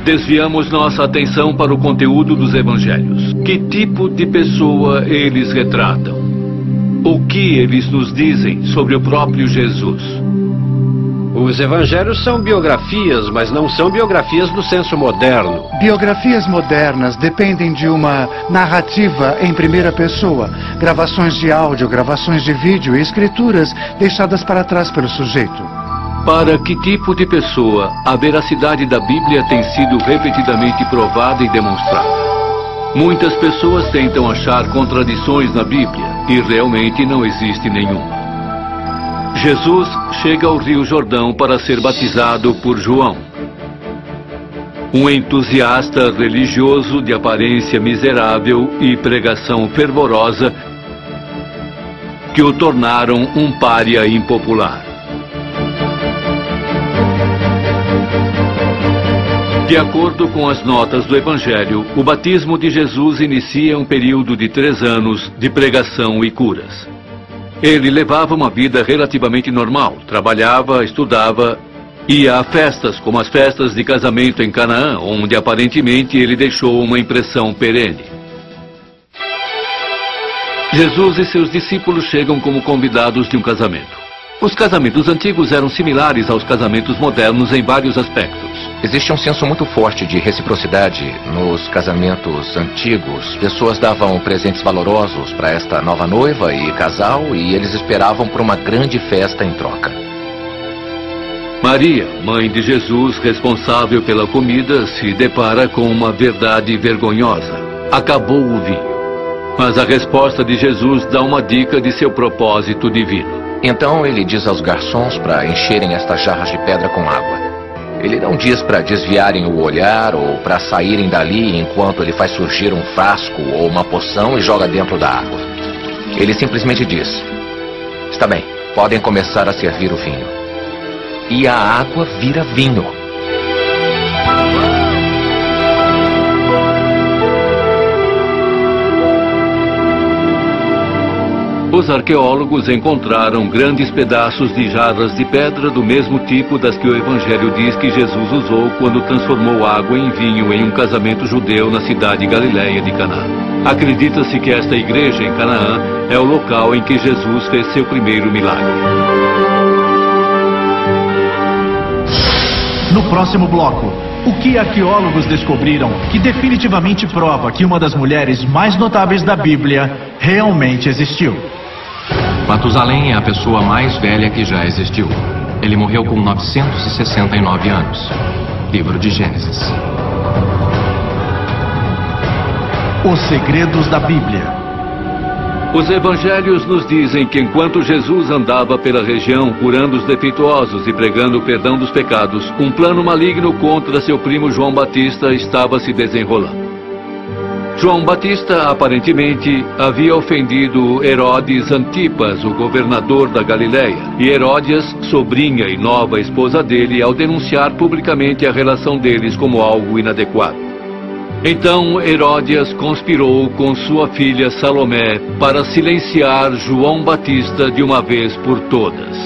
desviamos nossa atenção para o conteúdo dos evangelhos. Que tipo de pessoa eles retratam? O que eles nos dizem sobre o próprio Jesus? Os evangelhos são biografias, mas não são biografias no senso moderno. Biografias modernas dependem de uma narrativa em primeira pessoa, gravações de áudio, gravações de vídeo e escrituras deixadas para trás pelo sujeito. Para que tipo de pessoa a veracidade da Bíblia tem sido repetidamente provada e demonstrada? Muitas pessoas tentam achar contradições na Bíblia e realmente não existe nenhuma. Jesus chega ao Rio Jordão para ser batizado por João, um entusiasta religioso de aparência miserável e pregação fervorosa que o tornaram um pária impopular. De acordo com as notas do Evangelho, o batismo de Jesus inicia um período de 3 anos de pregação e curas. Ele levava uma vida relativamente normal, trabalhava, estudava, ia a festas, como as festas de casamento em Canaã, onde aparentemente ele deixou uma impressão perene. Jesus e seus discípulos chegam como convidados de um casamento. Os casamentos antigos eram similares aos casamentos modernos em vários aspectos. Existe um senso muito forte de reciprocidade nos casamentos antigos. Pessoas davam presentes valorosos para esta nova noiva e casal e eles esperavam por uma grande festa em troca. Maria, mãe de Jesus, responsável pela comida, se depara com uma verdade vergonhosa. Acabou o vinho. Mas a resposta de Jesus dá uma dica de seu propósito divino. Então ele diz aos garçons para encherem estas jarras de pedra com água. Ele não diz para desviarem o olhar ou para saírem dali enquanto ele faz surgir um frasco ou uma poção e joga dentro da água. Ele simplesmente diz: está bem, podem começar a servir o vinho. E a água vira vinho. Os arqueólogos encontraram grandes pedaços de jarras de pedra do mesmo tipo das que o Evangelho diz que Jesus usou quando transformou água em vinho em um casamento judeu na cidade galileia de Canaã. Acredita-se que esta igreja em Canaã é o local em que Jesus fez seu primeiro milagre. No próximo bloco, o que arqueólogos descobriram que definitivamente prova que uma das mulheres mais notáveis da Bíblia realmente existiu. Matusalém é a pessoa mais velha que já existiu. Ele morreu com 969 anos. Livro de Gênesis. Os segredos da Bíblia. Os evangelhos nos dizem que enquanto Jesus andava pela região curando os defeituosos e pregando o perdão dos pecados, um plano maligno contra seu primo João Batista estava se desenrolando. João Batista, aparentemente, havia ofendido Herodes Antipas, o governador da Galileia, e Heródias, sobrinha e nova esposa dele, ao denunciar publicamente a relação deles como algo inadequado. Então Heródias conspirou com sua filha Salomé para silenciar João Batista de uma vez por todas.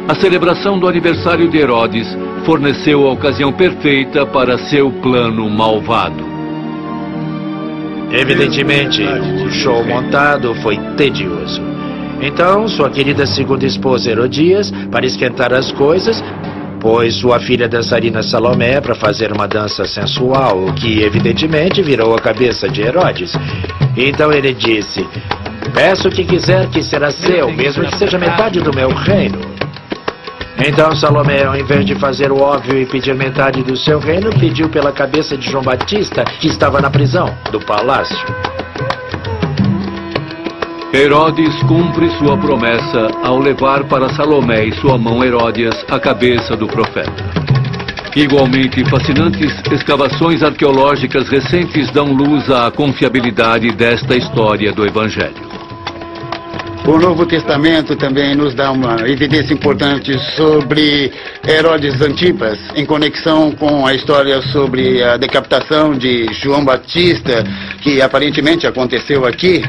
A celebração do aniversário de Herodes forneceu a ocasião perfeita para seu plano malvado. Evidentemente, o show montado foi tedioso. Então, sua querida segunda esposa Herodias, para esquentar as coisas, pôs sua filha dançarina Salomé para fazer uma dança sensual, o que evidentemente virou a cabeça de Herodes. Então ele disse: peço o que quiser que será seu, mesmo que seja metade do meu reino. Então Salomé, ao invés de fazer o óbvio e pedir metade do seu reino, pediu pela cabeça de João Batista, que estava na prisão do palácio. Herodes cumpre sua promessa ao levar para Salomé e sua mão Heródias a cabeça do profeta. Igualmente fascinantes escavações arqueológicas recentes dão luz à confiabilidade desta história do Evangelho. O Novo Testamento também nos dá uma evidência importante sobre Herodes Antipas, em conexão com a história sobre a decapitação de João Batista, que aparentemente aconteceu aqui.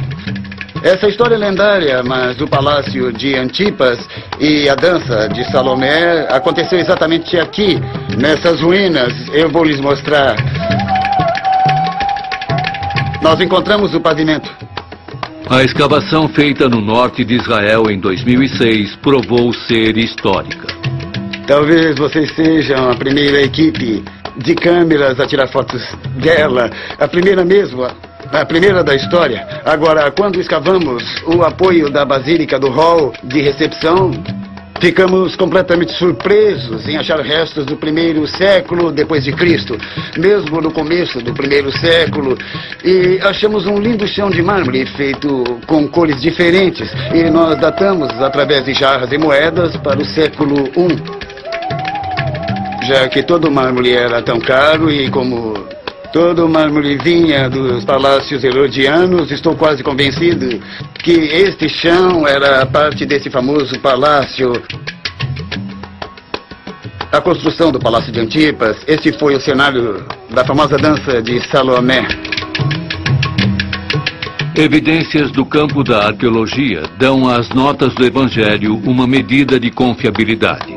Essa história é lendária, mas o palácio de Antipas e a dança de Salomé aconteceu exatamente aqui, nessas ruínas. Eu vou lhes mostrar. Nós encontramos o pavimento. A escavação feita no norte de Israel em 2006 provou ser histórica. Talvez vocês sejam a primeira equipe de câmeras a tirar fotos dela, a primeira mesmo, a primeira da história. Agora, quando escavamos o apoio da Basílica do Hall de recepção, ficamos completamente surpresos em achar restos do primeiro século depois de Cristo, mesmo no começo do primeiro século, e achamos um lindo chão de mármore feito com cores diferentes, e nós datamos através de jarras e moedas para o século I. Já que todo mármore era tão caro e como todo o mármore vinha dos palácios herodianos, estou quase convencido que este chão era parte desse famoso palácio. A construção do Palácio de Antipas, este foi o cenário da famosa dança de Salomé. Evidências do campo da arqueologia dão às notas do Evangelho uma medida de confiabilidade.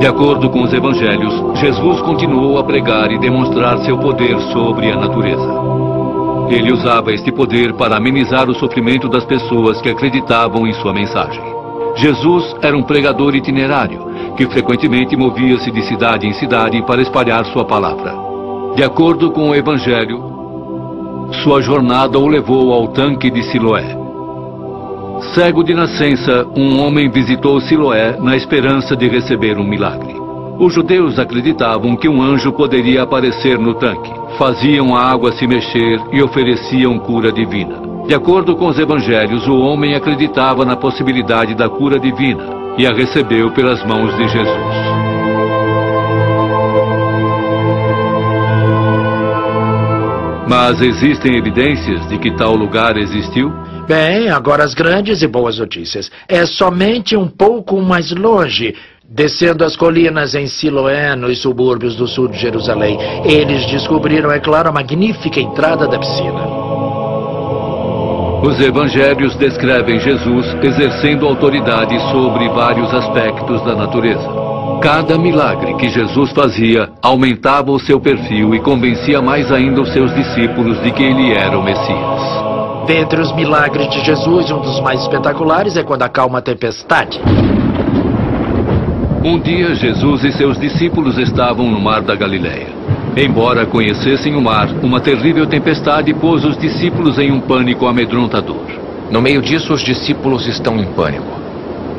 De acordo com os evangelhos, Jesus continuou a pregar e demonstrar seu poder sobre a natureza. Ele usava este poder para amenizar o sofrimento das pessoas que acreditavam em sua mensagem. Jesus era um pregador itinerário, que frequentemente movia-se de cidade em cidade para espalhar sua palavra. De acordo com o evangelho, sua jornada o levou ao tanque de Siloé. Cego de nascença, um homem visitou Siloé na esperança de receber um milagre. Os judeus acreditavam que um anjo poderia aparecer no tanque. Faziam a água se mexer e ofereciam cura divina. De acordo com os evangelhos, o homem acreditava na possibilidade da cura divina e a recebeu pelas mãos de Jesus. Mas existem evidências de que tal lugar existiu? Bem, agora as grandes e boas notícias. É somente um pouco mais longe, descendo as colinas em Siloé, nos subúrbios do sul de Jerusalém. Eles descobriram, é claro, a magnífica entrada da piscina. Os evangelhos descrevem Jesus exercendo autoridade sobre vários aspectos da natureza. Cada milagre que Jesus fazia aumentava o seu perfil e convencia mais ainda os seus discípulos de que ele era o Messias. Dentre os milagres de Jesus, um dos mais espetaculares é quando acalma a tempestade. Um dia, Jesus e seus discípulos estavam no mar da Galileia. Embora conhecessem o mar, uma terrível tempestade pôs os discípulos em um pânico amedrontador. No meio disso, os discípulos estão em pânico.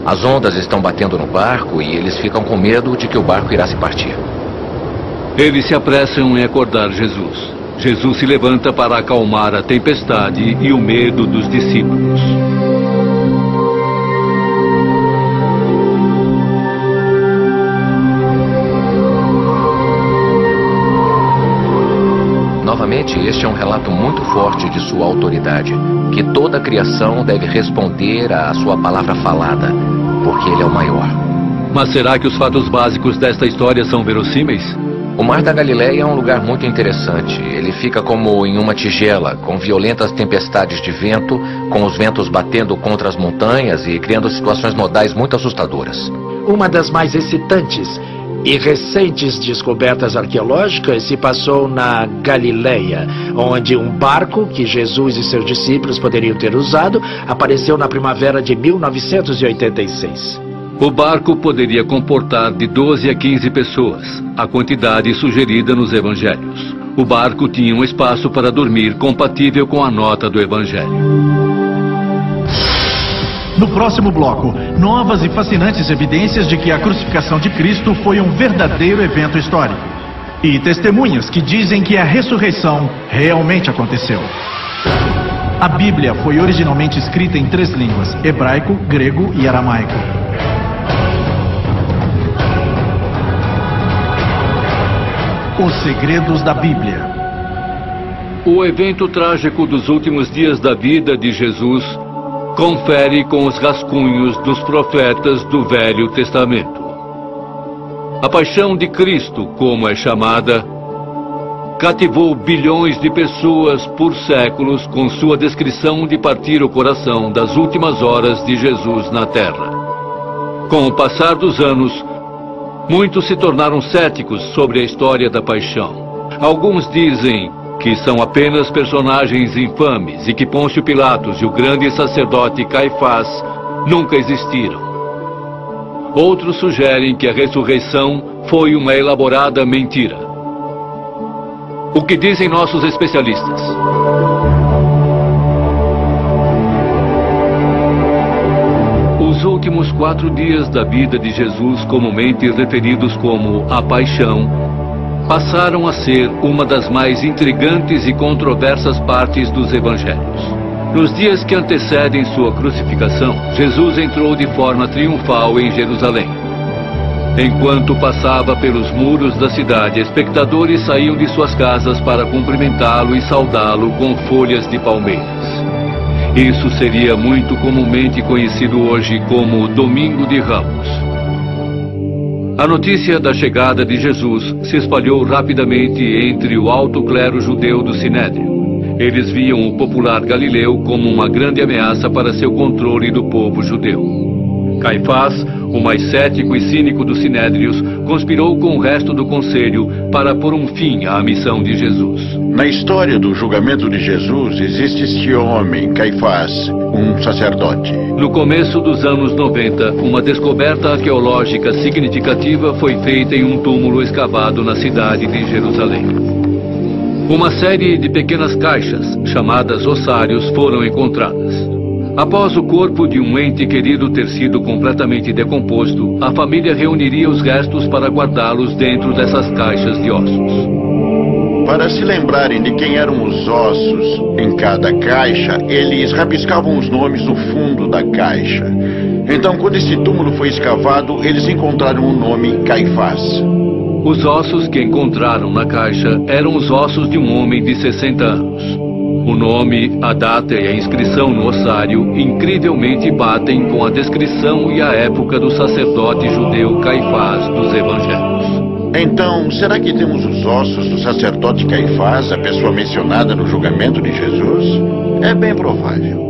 As ondas estão batendo no barco e eles ficam com medo de que o barco irá se partir. Eles se apressam em acordar Jesus. Jesus se levanta para acalmar a tempestade e o medo dos discípulos. Novamente, este é um relato muito forte de sua autoridade, que toda a criação deve responder à sua palavra falada, porque ele é o maior. Mas será que os fatos básicos desta história são verossímeis? O Mar da Galileia é um lugar muito interessante. Ele fica como em uma tigela, com violentas tempestades de vento, com os ventos batendo contra as montanhas e criando situações nodais muito assustadoras. Uma das mais excitantes e recentes descobertas arqueológicas se passou na Galileia, onde um barco que Jesus e seus discípulos poderiam ter usado apareceu na primavera de 1986. O barco poderia comportar de 12 a 15 pessoas, a quantidade sugerida nos evangelhos. O barco tinha um espaço para dormir compatível com a nota do evangelho. No próximo bloco, novas e fascinantes evidências de que a crucificação de Cristo foi um verdadeiro evento histórico. E testemunhas que dizem que a ressurreição realmente aconteceu. A Bíblia foi originalmente escrita em 3 línguas: hebraico, grego e aramaico. Os segredos da Bíblia. O evento trágico dos últimos dias da vida de Jesus confere com os rascunhos dos profetas do Velho Testamento. A paixão de Cristo, como é chamada, cativou bilhões de pessoas por séculos com sua descrição de partir o coração das últimas horas de Jesus na Terra. Com o passar dos anos, muitos se tornaram céticos sobre a história da paixão. Alguns dizem que são apenas personagens infames e que Pôncio Pilatos e o grande sacerdote Caifás nunca existiram. Outros sugerem que a ressurreição foi uma elaborada mentira. O que dizem nossos especialistas? Os últimos 4 dias da vida de Jesus, comumente referidos como a paixão, passaram a ser uma das mais intrigantes e controversas partes dos evangelhos. Nos dias que antecedem sua crucificação, Jesus entrou de forma triunfal em Jerusalém. Enquanto passava pelos muros da cidade, espectadores saíam de suas casas para cumprimentá-lo e saudá-lo com folhas de palmeiras. Isso seria muito comumente conhecido hoje como Domingo de Ramos. A notícia da chegada de Jesus se espalhou rapidamente entre o alto clero judeu do Sinédrio. Eles viam o popular galileu como uma grande ameaça para seu controle do povo judeu. Caifás, o mais cético e cínico dos sinédrios, conspirou com o resto do conselho para pôr um fim à missão de Jesus. Na história do julgamento de Jesus, existe este homem, Caifás, um sacerdote. No começo dos anos 90, uma descoberta arqueológica significativa foi feita em um túmulo escavado na cidade de Jerusalém. Uma série de pequenas caixas, chamadas ossários, foram encontradas. Após o corpo de um ente querido ter sido completamente decomposto, a família reuniria os restos para guardá-los dentro dessas caixas de ossos. Para se lembrarem de quem eram os ossos em cada caixa, eles rabiscavam os nomes no fundo da caixa. Então, quando esse túmulo foi escavado, eles encontraram o nome Caifás. Os ossos que encontraram na caixa eram os ossos de um homem de 60 anos. O nome, a data e a inscrição no ossário incrivelmente batem com a descrição e a época do sacerdote judeu Caifás dos Evangelhos. Então, será que temos os ossos do sacerdote Caifás, a pessoa mencionada no julgamento de Jesus? É bem provável.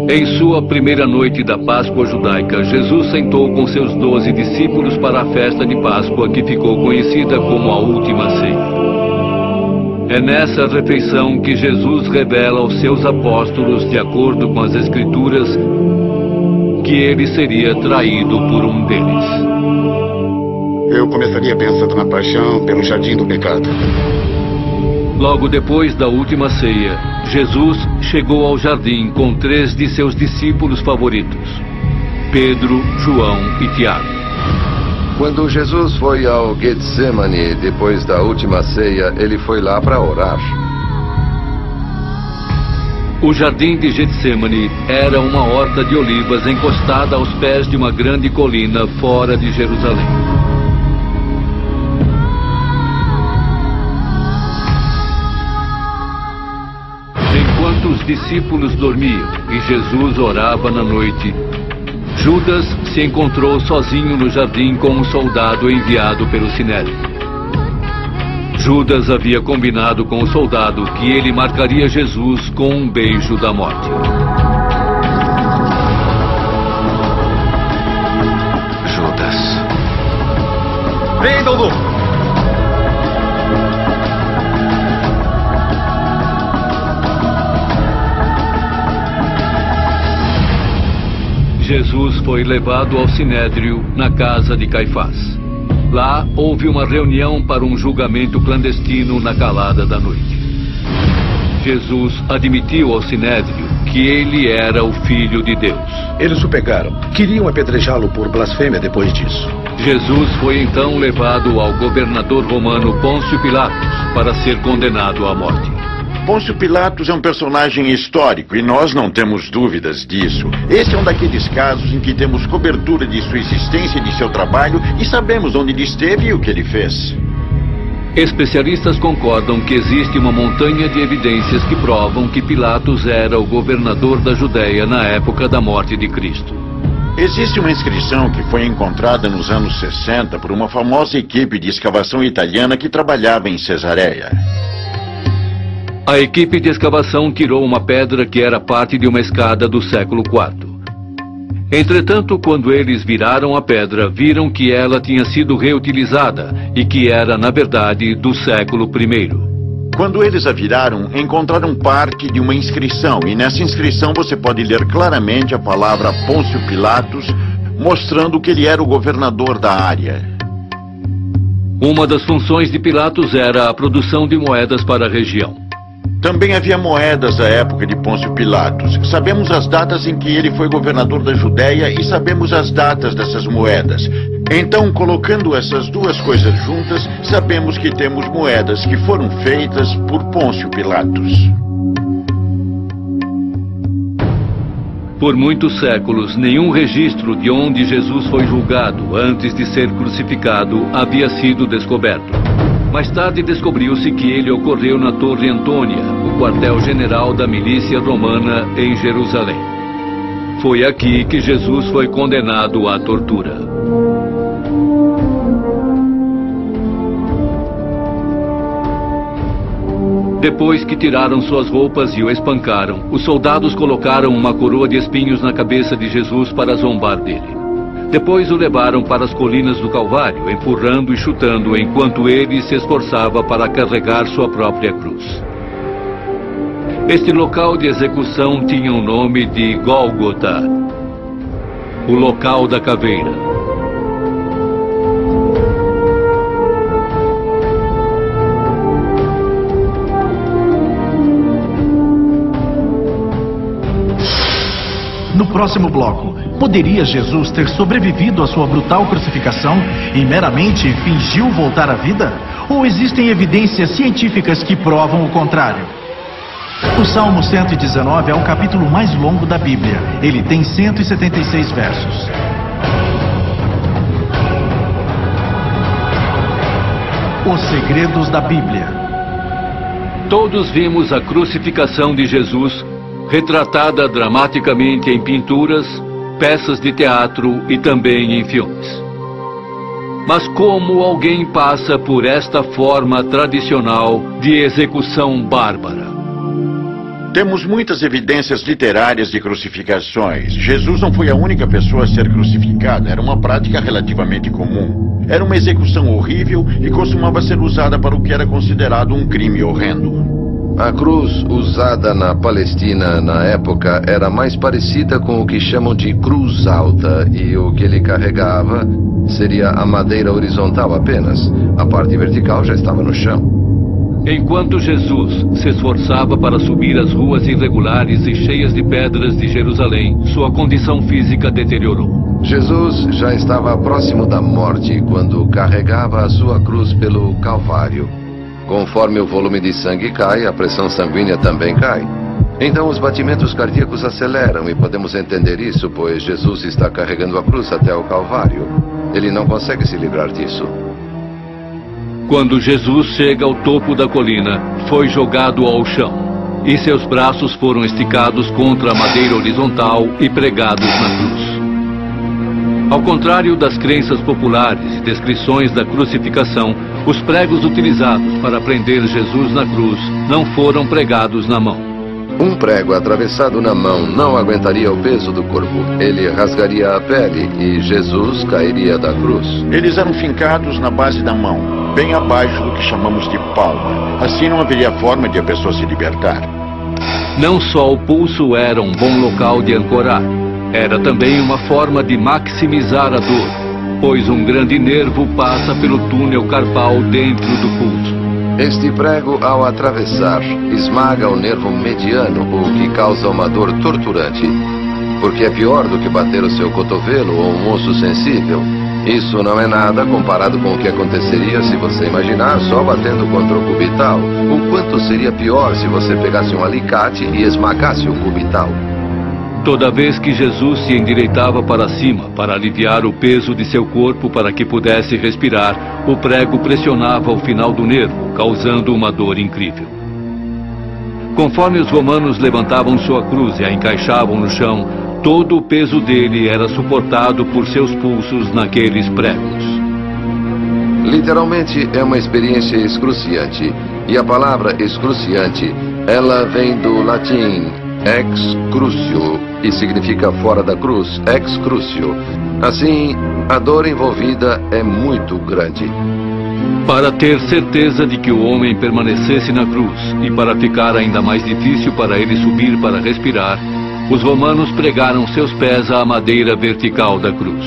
Em sua primeira noite da Páscoa judaica, Jesus sentou com seus 12 discípulos para a festa de Páscoa que ficou conhecida como a Última Ceia. É nessa refeição que Jesus revela aos seus apóstolos, de acordo com as Escrituras, que ele seria traído por um deles. Eu começaria pensando na paixão pelo jardim do pecado. Logo depois da Última Ceia, Jesus chegou ao jardim com 3 de seus discípulos favoritos, Pedro, João e Tiago. Quando Jesus foi ao Getsemane depois da Última Ceia, ele foi lá para orar. O jardim de Getsemane era uma horta de olivas encostada aos pés de uma grande colina fora de Jerusalém. Enquanto os discípulos dormiam e Jesus orava na noite, Judas se encontrou sozinho no jardim com um soldado enviado pelo Sinédrio. Judas havia combinado com o soldado que ele marcaria Jesus com um beijo da morte. Judas. Prendam-no! Jesus foi levado ao Sinédrio na casa de Caifás. Lá houve uma reunião para um julgamento clandestino na calada da noite. Jesus admitiu ao Sinédrio que ele era o Filho de Deus. Eles o pegaram. Queriam apedrejá-lo por blasfêmia depois disso. Jesus foi então levado ao governador romano Pôncio Pilatos para ser condenado à morte. Pôncio Pilatos é um personagem histórico e nós não temos dúvidas disso. Esse é um daqueles casos em que temos cobertura de sua existência e de seu trabalho e sabemos onde ele esteve e o que ele fez. Especialistas concordam que existe uma montanha de evidências que provam que Pilatos era o governador da Judéia na época da morte de Cristo. Existe uma inscrição que foi encontrada nos anos 60 por uma famosa equipe de escavação italiana que trabalhava em Cesareia. A equipe de escavação tirou uma pedra que era parte de uma escada do século IV. Entretanto, quando eles viraram a pedra, viram que ela tinha sido reutilizada e que era, na verdade, do século I. Quando eles a viraram, encontraram parte de uma inscrição, e nessa inscrição você pode ler claramente a palavra Pôncio Pilatos, mostrando que ele era o governador da área. Uma das funções de Pilatos era a produção de moedas para a região. Também havia moedas da época de Pôncio Pilatos. Sabemos as datas em que ele foi governador da Judéia e sabemos as datas dessas moedas. Então, colocando essas duas coisas juntas, sabemos que temos moedas que foram feitas por Pôncio Pilatos. Por muitos séculos, nenhum registro de onde Jesus foi julgado antes de ser crucificado havia sido descoberto. Mais tarde descobriu-se que ele ocorreu na Torre Antônia, o quartel-general da milícia romana em Jerusalém. Foi aqui que Jesus foi condenado à tortura. Depois que tiraram suas roupas e o espancaram, os soldados colocaram uma coroa de espinhos na cabeça de Jesus para zombar dele. Depois o levaram para as colinas do Calvário, empurrando e chutando, enquanto ele se esforçava para carregar sua própria cruz. Este local de execução tinha o nome de Gólgota, o local da caveira. No próximo bloco, poderia Jesus ter sobrevivido à sua brutal crucificação e meramente fingiu voltar à vida? Ou existem evidências científicas que provam o contrário? O Salmo 119 é o capítulo mais longo da Bíblia. Ele tem 176 versos. Os segredos da Bíblia. Todos vimos a crucificação de Jesus, retratada dramaticamente em pinturas, peças de teatro e também em filmes. Mas como alguém passa por esta forma tradicional de execução bárbara? Temos muitas evidências literárias de crucificações. Jesus não foi a única pessoa a ser crucificada. Era uma prática relativamente comum. Era uma execução horrível e costumava ser usada para o que era considerado um crime horrendo. A cruz usada na Palestina na época era mais parecida com o que chamam de cruz alta, e o que ele carregava seria a madeira horizontal apenas. A parte vertical já estava no chão. Enquanto Jesus se esforçava para subir as ruas irregulares e cheias de pedras de Jerusalém, sua condição física deteriorou. Jesus já estava próximo da morte quando carregava a sua cruz pelo Calvário. Conforme o volume de sangue cai, a pressão sanguínea também cai. Então os batimentos cardíacos aceleram e podemos entender isso, pois Jesus está carregando a cruz até o Calvário. Ele não consegue se livrar disso. Quando Jesus chega ao topo da colina, foi jogado ao chão, e seus braços foram esticados contra a madeira horizontal e pregados na cruz. Ao contrário das crenças populares e descrições da crucificação, os pregos utilizados para prender Jesus na cruz não foram pregados na mão. Um prego atravessado na mão não aguentaria o peso do corpo. Ele rasgaria a pele e Jesus cairia da cruz. Eles eram fincados na base da mão, bem abaixo do que chamamos de palma. Assim não haveria forma de a pessoa se libertar. Não só o pulso era um bom local de ancorar, era também uma forma de maximizar a dor, pois um grande nervo passa pelo túnel carpal dentro do pulso. Este prego, ao atravessar, esmaga o nervo mediano, o que causa uma dor torturante, porque é pior do que bater o seu cotovelo ou um osso sensível. Isso não é nada comparado com o que aconteceria se você imaginar só batendo contra o cubital. O quanto seria pior se você pegasse um alicate e esmagasse o cubital. Toda vez que Jesus se endireitava para cima para aliviar o peso de seu corpo para que pudesse respirar, o prego pressionava o final do nervo, causando uma dor incrível. Conforme os romanos levantavam sua cruz e a encaixavam no chão, todo o peso dele era suportado por seus pulsos naqueles pregos. Literalmente é uma experiência excruciante. E a palavra excruciante, ela vem do latim ex crucio e significa fora da cruz, ex crucio. Assim, a dor envolvida é muito grande. Para ter certeza de que o homem permanecesse na cruz e para ficar ainda mais difícil para ele subir para respirar, os romanos pregaram seus pés à madeira vertical da cruz.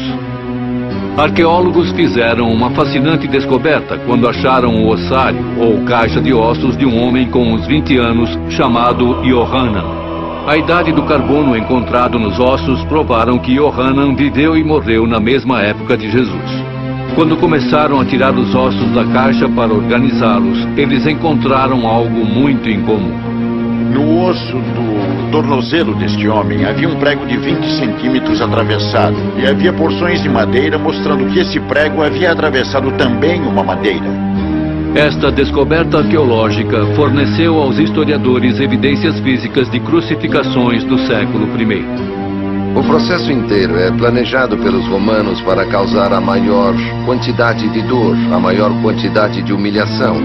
Arqueólogos fizeram uma fascinante descoberta quando acharam o ossário, ou caixa de ossos de um homem com uns 20 anos, chamado Yohanan. A idade do carbono encontrado nos ossos provaram que Yohanan viveu e morreu na mesma época de Jesus. Quando começaram a tirar os ossos da caixa para organizá-los, eles encontraram algo muito incomum. No osso do tornozelo deste homem havia um prego de 20 centímetros atravessado, e havia porções de madeira mostrando que esse prego havia atravessado também uma madeira. Esta descoberta arqueológica forneceu aos historiadores evidências físicas de crucificações do século I. O processo inteiro é planejado pelos romanos para causar a maior quantidade de dor, a maior quantidade de humilhação.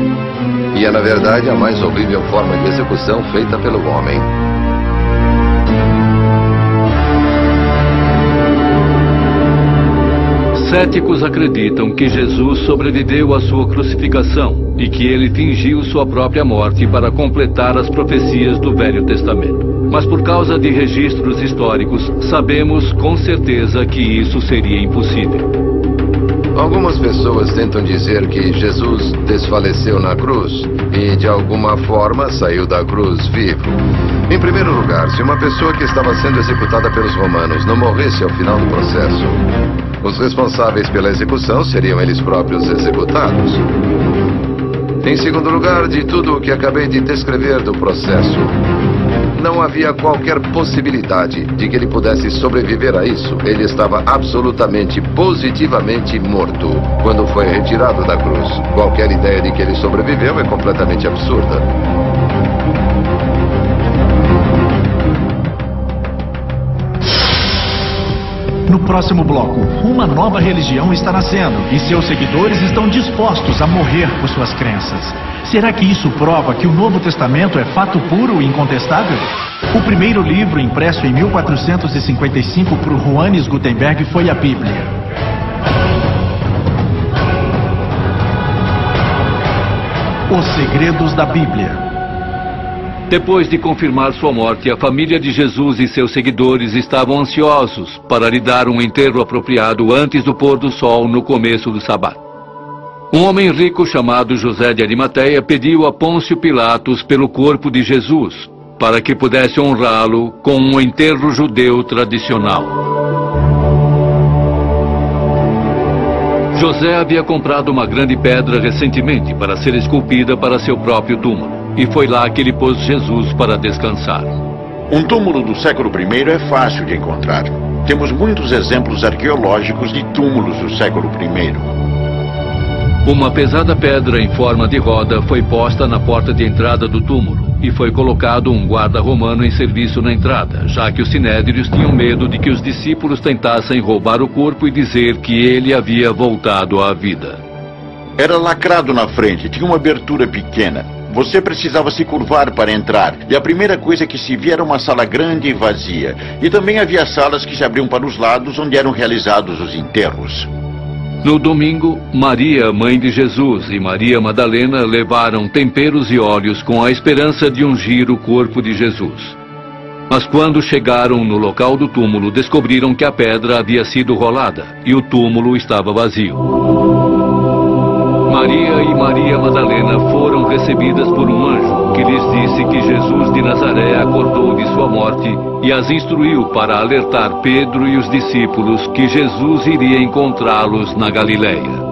E é, na verdade, a mais horrível forma de execução feita pelo homem. Céticos acreditam que Jesus sobreviveu à sua crucificação e que ele fingiu sua própria morte para completar as profecias do Velho Testamento. Mas por causa de registros históricos, sabemos com certeza que isso seria impossível. Algumas pessoas tentam dizer que Jesus desfaleceu na cruz e, de alguma forma, saiu da cruz vivo. Em primeiro lugar, se uma pessoa que estava sendo executada pelos romanos não morresse ao final do processo, os responsáveis pela execução seriam eles próprios executados. Em segundo lugar, de tudo o que acabei de descrever do processo, Não havia qualquer possibilidade de que ele pudesse sobreviver a isso. Ele estava absolutamente, positivamente morto quando foi retirado da cruz. Qualquer ideia de que ele sobreviveu é completamente absurda. No próximo bloco, uma nova religião está nascendo e seus seguidores estão dispostos a morrer por suas crenças. Será que isso prova que o Novo Testamento é fato puro e incontestável? O primeiro livro impresso em 1455 por Johannes Gutenberg foi a Bíblia. Os segredos da Bíblia. Depois de confirmar sua morte, a família de Jesus e seus seguidores estavam ansiosos para lhe dar um enterro apropriado antes do pôr do sol no começo do sábado. Um homem rico chamado José de Arimateia pediu a Pôncio Pilatos pelo corpo de Jesus, para que pudesse honrá-lo com um enterro judeu tradicional. José havia comprado uma grande pedra recentemente para ser esculpida para seu próprio túmulo. E foi lá que ele pôs Jesus para descansar. Um túmulo do século I é fácil de encontrar. Temos muitos exemplos arqueológicos de túmulos do século I. Uma pesada pedra em forma de roda foi posta na porta de entrada do túmulo e foi colocado um guarda romano em serviço na entrada, já que os sinédrios tinham medo de que os discípulos tentassem roubar o corpo e dizer que ele havia voltado à vida. Era lacrado na frente, tinha uma abertura pequena. Você precisava se curvar para entrar, e a primeira coisa que se via era uma sala grande e vazia. E também havia salas que se abriam para os lados, onde eram realizados os enterros. No domingo, Maria, mãe de Jesus, e Maria Madalena levaram temperos e óleos com a esperança de ungir o corpo de Jesus. Mas quando chegaram no local do túmulo, descobriram que a pedra havia sido rolada e o túmulo estava vazio. Maria e Maria Madalena foram recebidas por um anjo que lhes disse que Jesus de Nazaré acordou de sua morte e as instruiu para alertar Pedro e os discípulos que Jesus iria encontrá-los na Galileia.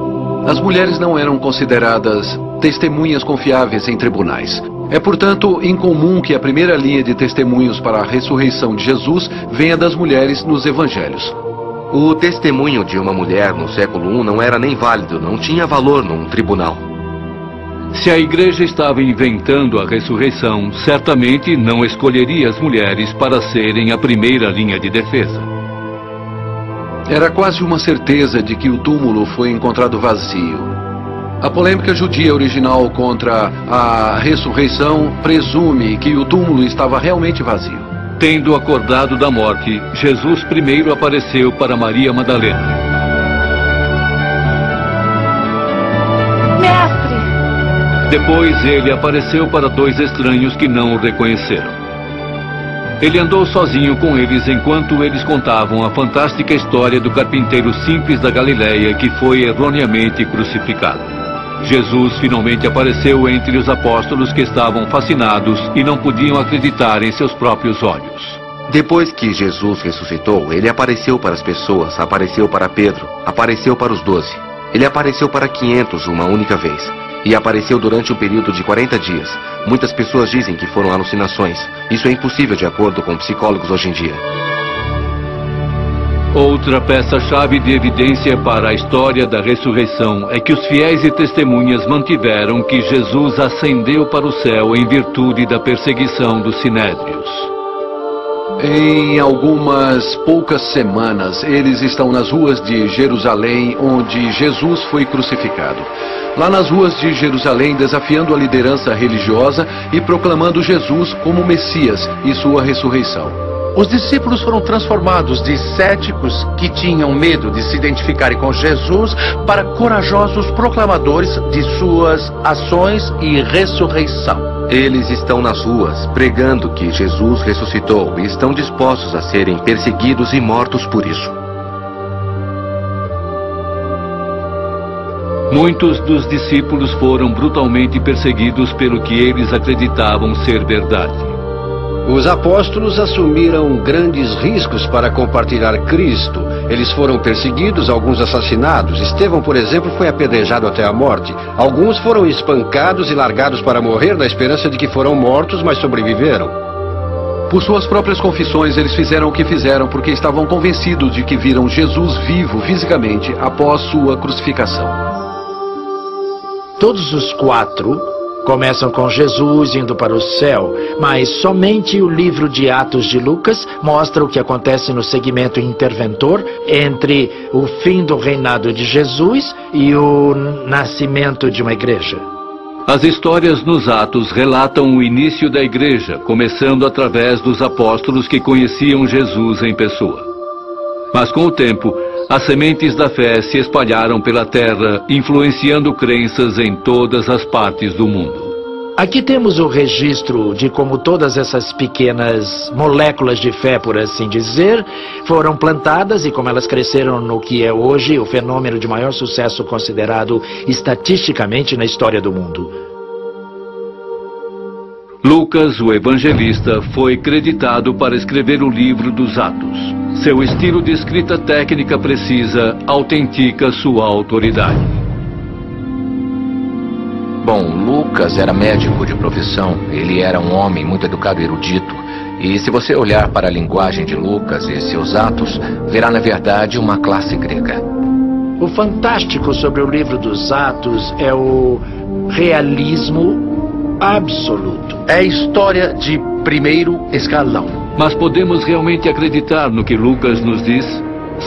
As mulheres não eram consideradas testemunhas confiáveis em tribunais. É, portanto, incomum que a primeira linha de testemunhos para a ressurreição de Jesus venha das mulheres nos evangelhos. O testemunho de uma mulher no século I não era nem válido, não tinha valor num tribunal. Se a igreja estava inventando a ressurreição, certamente não escolheria as mulheres para serem a primeira linha de defesa. Era quase uma certeza de que o túmulo foi encontrado vazio. A polêmica judia original contra a ressurreição presume que o túmulo estava realmente vazio. Tendo acordado da morte, Jesus primeiro apareceu para Maria Madalena. Mestre! Depois ele apareceu para dois estranhos que não o reconheceram. Ele andou sozinho com eles enquanto eles contavam a fantástica história do carpinteiro simples da Galileia que foi erroneamente crucificado. Jesus finalmente apareceu entre os apóstolos que estavam fascinados e não podiam acreditar em seus próprios olhos. Depois que Jesus ressuscitou, ele apareceu para as pessoas, apareceu para Pedro, apareceu para os 12. Ele apareceu para 500 uma única vez. E apareceu durante um período de 40 dias. Muitas pessoas dizem que foram alucinações. Isso é impossível de acordo com psicólogos hoje em dia. Outra peça-chave de evidência para a história da ressurreição é que os fiéis e testemunhas mantiveram que Jesus ascendeu para o céu em virtude da perseguição dos sinédrios. Em algumas poucas semanas, eles estão nas ruas de Jerusalém, onde Jesus foi crucificado. Lá nas ruas de Jerusalém, desafiando a liderança religiosa e proclamando Jesus como Messias e sua ressurreição. Os discípulos foram transformados de céticos que tinham medo de se identificarem com Jesus para corajosos proclamadores de suas ações e ressurreição. Eles estão nas ruas pregando que Jesus ressuscitou e estão dispostos a serem perseguidos e mortos por isso. Muitos dos discípulos foram brutalmente perseguidos pelo que eles acreditavam ser verdade. Os apóstolos assumiram grandes riscos para compartilhar Cristo. Eles foram perseguidos, alguns assassinados. Estevão, por exemplo, foi apedrejado até a morte. Alguns foram espancados e largados para morrer na esperança de que foram mortos, mas sobreviveram. Por suas próprias confissões, eles fizeram o que fizeram porque estavam convencidos de que viram Jesus vivo fisicamente após sua crucificação. Todos os 4 começam com Jesus indo para o céu, mas somente o livro de Atos de Lucas mostra o que acontece no segmento interventor entre o fim do reinado de Jesus e o nascimento de uma igreja. As histórias nos Atos relatam o início da igreja, começando através dos apóstolos que conheciam Jesus em pessoa. Mas com o tempo, as sementes da fé se espalharam pela terra, influenciando crenças em todas as partes do mundo. Aqui temos o registro de como todas essas pequenas moléculas de fé, por assim dizer, foram plantadas e como elas cresceram no que é hoje o fenômeno de maior sucesso considerado estatisticamente na história do mundo. Lucas, o evangelista, foi creditado para escrever o livro dos Atos. Seu estilo de escrita técnica precisa autentica sua autoridade. Bom, Lucas era médico de profissão. Ele era um homem muito educado e erudito. E se você olhar para a linguagem de Lucas e seus atos, verá na verdade uma classe grega. O fantástico sobre o livro dos Atos é o realismo absoluto. É história de primeiro escalão. Mas podemos realmente acreditar no que Lucas nos diz?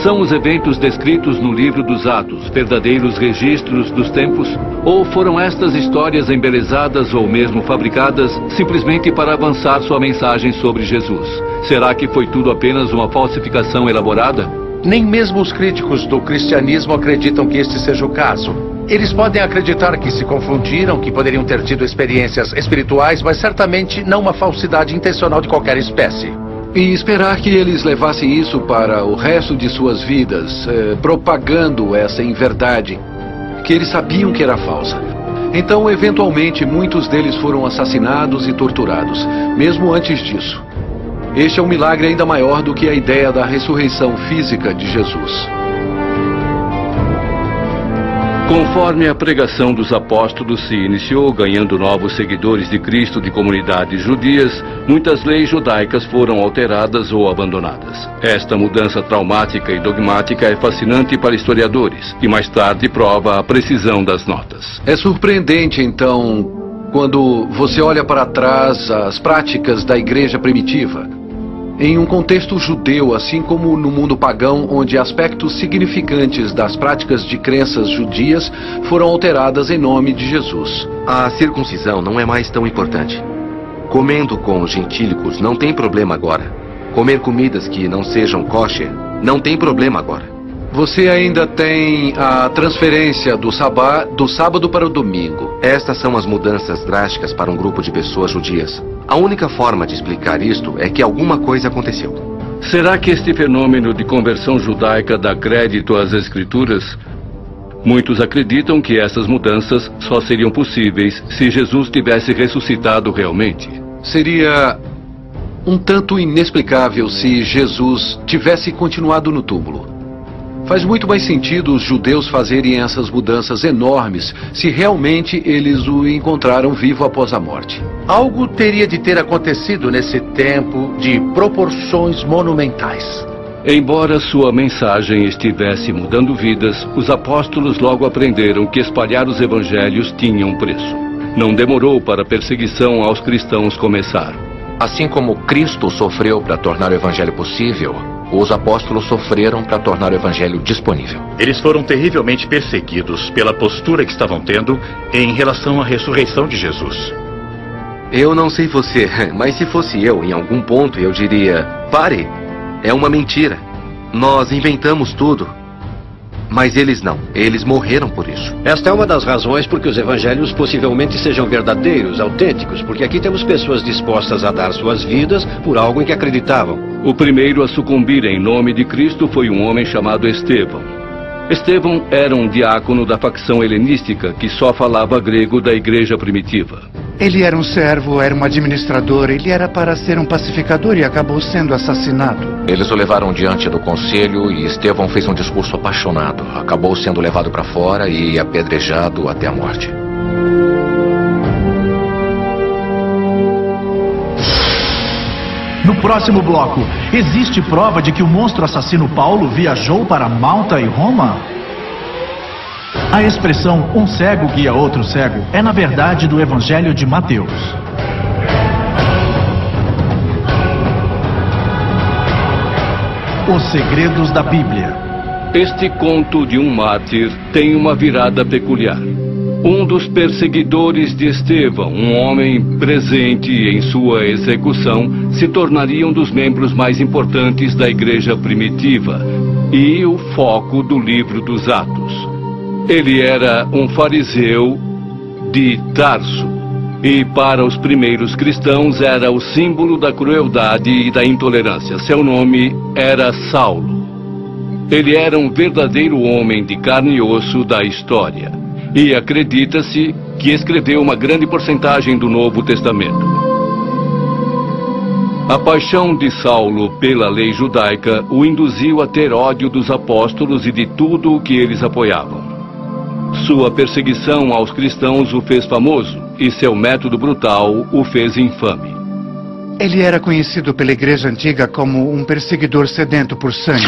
São os eventos descritos no livro dos Atos verdadeiros registros dos tempos? Ou foram estas histórias embelezadas ou mesmo fabricadas simplesmente para avançar sua mensagem sobre Jesus? Será que foi tudo apenas uma falsificação elaborada? Nem mesmo os críticos do cristianismo acreditam que este seja o caso. Eles podem acreditar que se confundiram, que poderiam ter tido experiências espirituais, mas certamente não uma falsidade intencional de qualquer espécie. E esperar que eles levassem isso para o resto de suas vidas, propagando essa inverdade, que eles sabiam que era falsa. Então, eventualmente, muitos deles foram assassinados e torturados, mesmo antes disso. Este é um milagre ainda maior do que a ideia da ressurreição física de Jesus. Conforme a pregação dos apóstolos se iniciou, ganhando novos seguidores de Cristo de comunidades judias, muitas leis judaicas foram alteradas ou abandonadas. Esta mudança traumática e dogmática é fascinante para historiadores, e mais tarde prova a precisão das notas. É surpreendente, então, quando você olha para trás as práticas da igreja primitiva. Em um contexto judeu, assim como no mundo pagão, onde aspectos significantes das práticas de crenças judias foram alteradas em nome de Jesus. A circuncisão não é mais tão importante. Comendo com os gentílicos não tem problema agora. Comer comidas que não sejam kosher não tem problema agora. Você ainda tem a transferência do sábado para o domingo. Estas são as mudanças drásticas para um grupo de pessoas judias. A única forma de explicar isto é que alguma coisa aconteceu. Será que este fenômeno de conversão judaica dá crédito às Escrituras? Muitos acreditam que essas mudanças só seriam possíveis se Jesus tivesse ressuscitado realmente. Seria um tanto inexplicável se Jesus tivesse continuado no túmulo. Faz muito mais sentido os judeus fazerem essas mudanças enormes se realmente eles o encontraram vivo após a morte. Algo teria de ter acontecido nesse tempo de proporções monumentais. Embora sua mensagem estivesse mudando vidas, os apóstolos logo aprenderam que espalhar os evangelhos tinha um preço. Não demorou para a perseguição aos cristãos começar. Assim como Cristo sofreu para tornar o evangelho possível, os apóstolos sofreram para tornar o evangelho disponível. Eles foram terrivelmente perseguidos pela postura que estavam tendo em relação à ressurreição de Jesus. Eu não sei você, mas se fosse eu, em algum ponto eu diria: pare, é uma mentira. Nós inventamos tudo. Mas eles não, eles morreram por isso. Esta é uma das razões por que os evangelhos possivelmente sejam verdadeiros, autênticos, porque aqui temos pessoas dispostas a dar suas vidas por algo em que acreditavam. O primeiro a sucumbir em nome de Cristo foi um homem chamado Estevão. Estevão era um diácono da facção helenística que só falava grego da igreja primitiva. Ele era um servo, era um administrador, ele era para ser um pacificador e acabou sendo assassinado. Eles o levaram diante do conselho e Estevão fez um discurso apaixonado. Acabou sendo levado para fora e apedrejado até a morte. No próximo bloco, existe prova de que o monstro assassino Paulo viajou para Malta e Roma? A expressão "um cego guia outro cego" é na verdade do Evangelho de Mateus. Os segredos da Bíblia. Este conto de um mártir tem uma virada peculiar. Um dos perseguidores de Estevão, um homem presente em sua execução, se tornaria um dos membros mais importantes da igreja primitiva e o foco do livro dos Atos. Ele era um fariseu de Tarso e para os primeiros cristãos era o símbolo da crueldade e da intolerância. Seu nome era Saulo. Ele era um verdadeiro homem de carne e osso da história. E acredita-se que escreveu uma grande porcentagem do Novo Testamento. A paixão de Saulo pela lei judaica o induziu a ter ódio dos apóstolos e de tudo o que eles apoiavam. Sua perseguição aos cristãos o fez famoso e seu método brutal o fez infame. Ele era conhecido pela igreja antiga como um perseguidor sedento por sangue.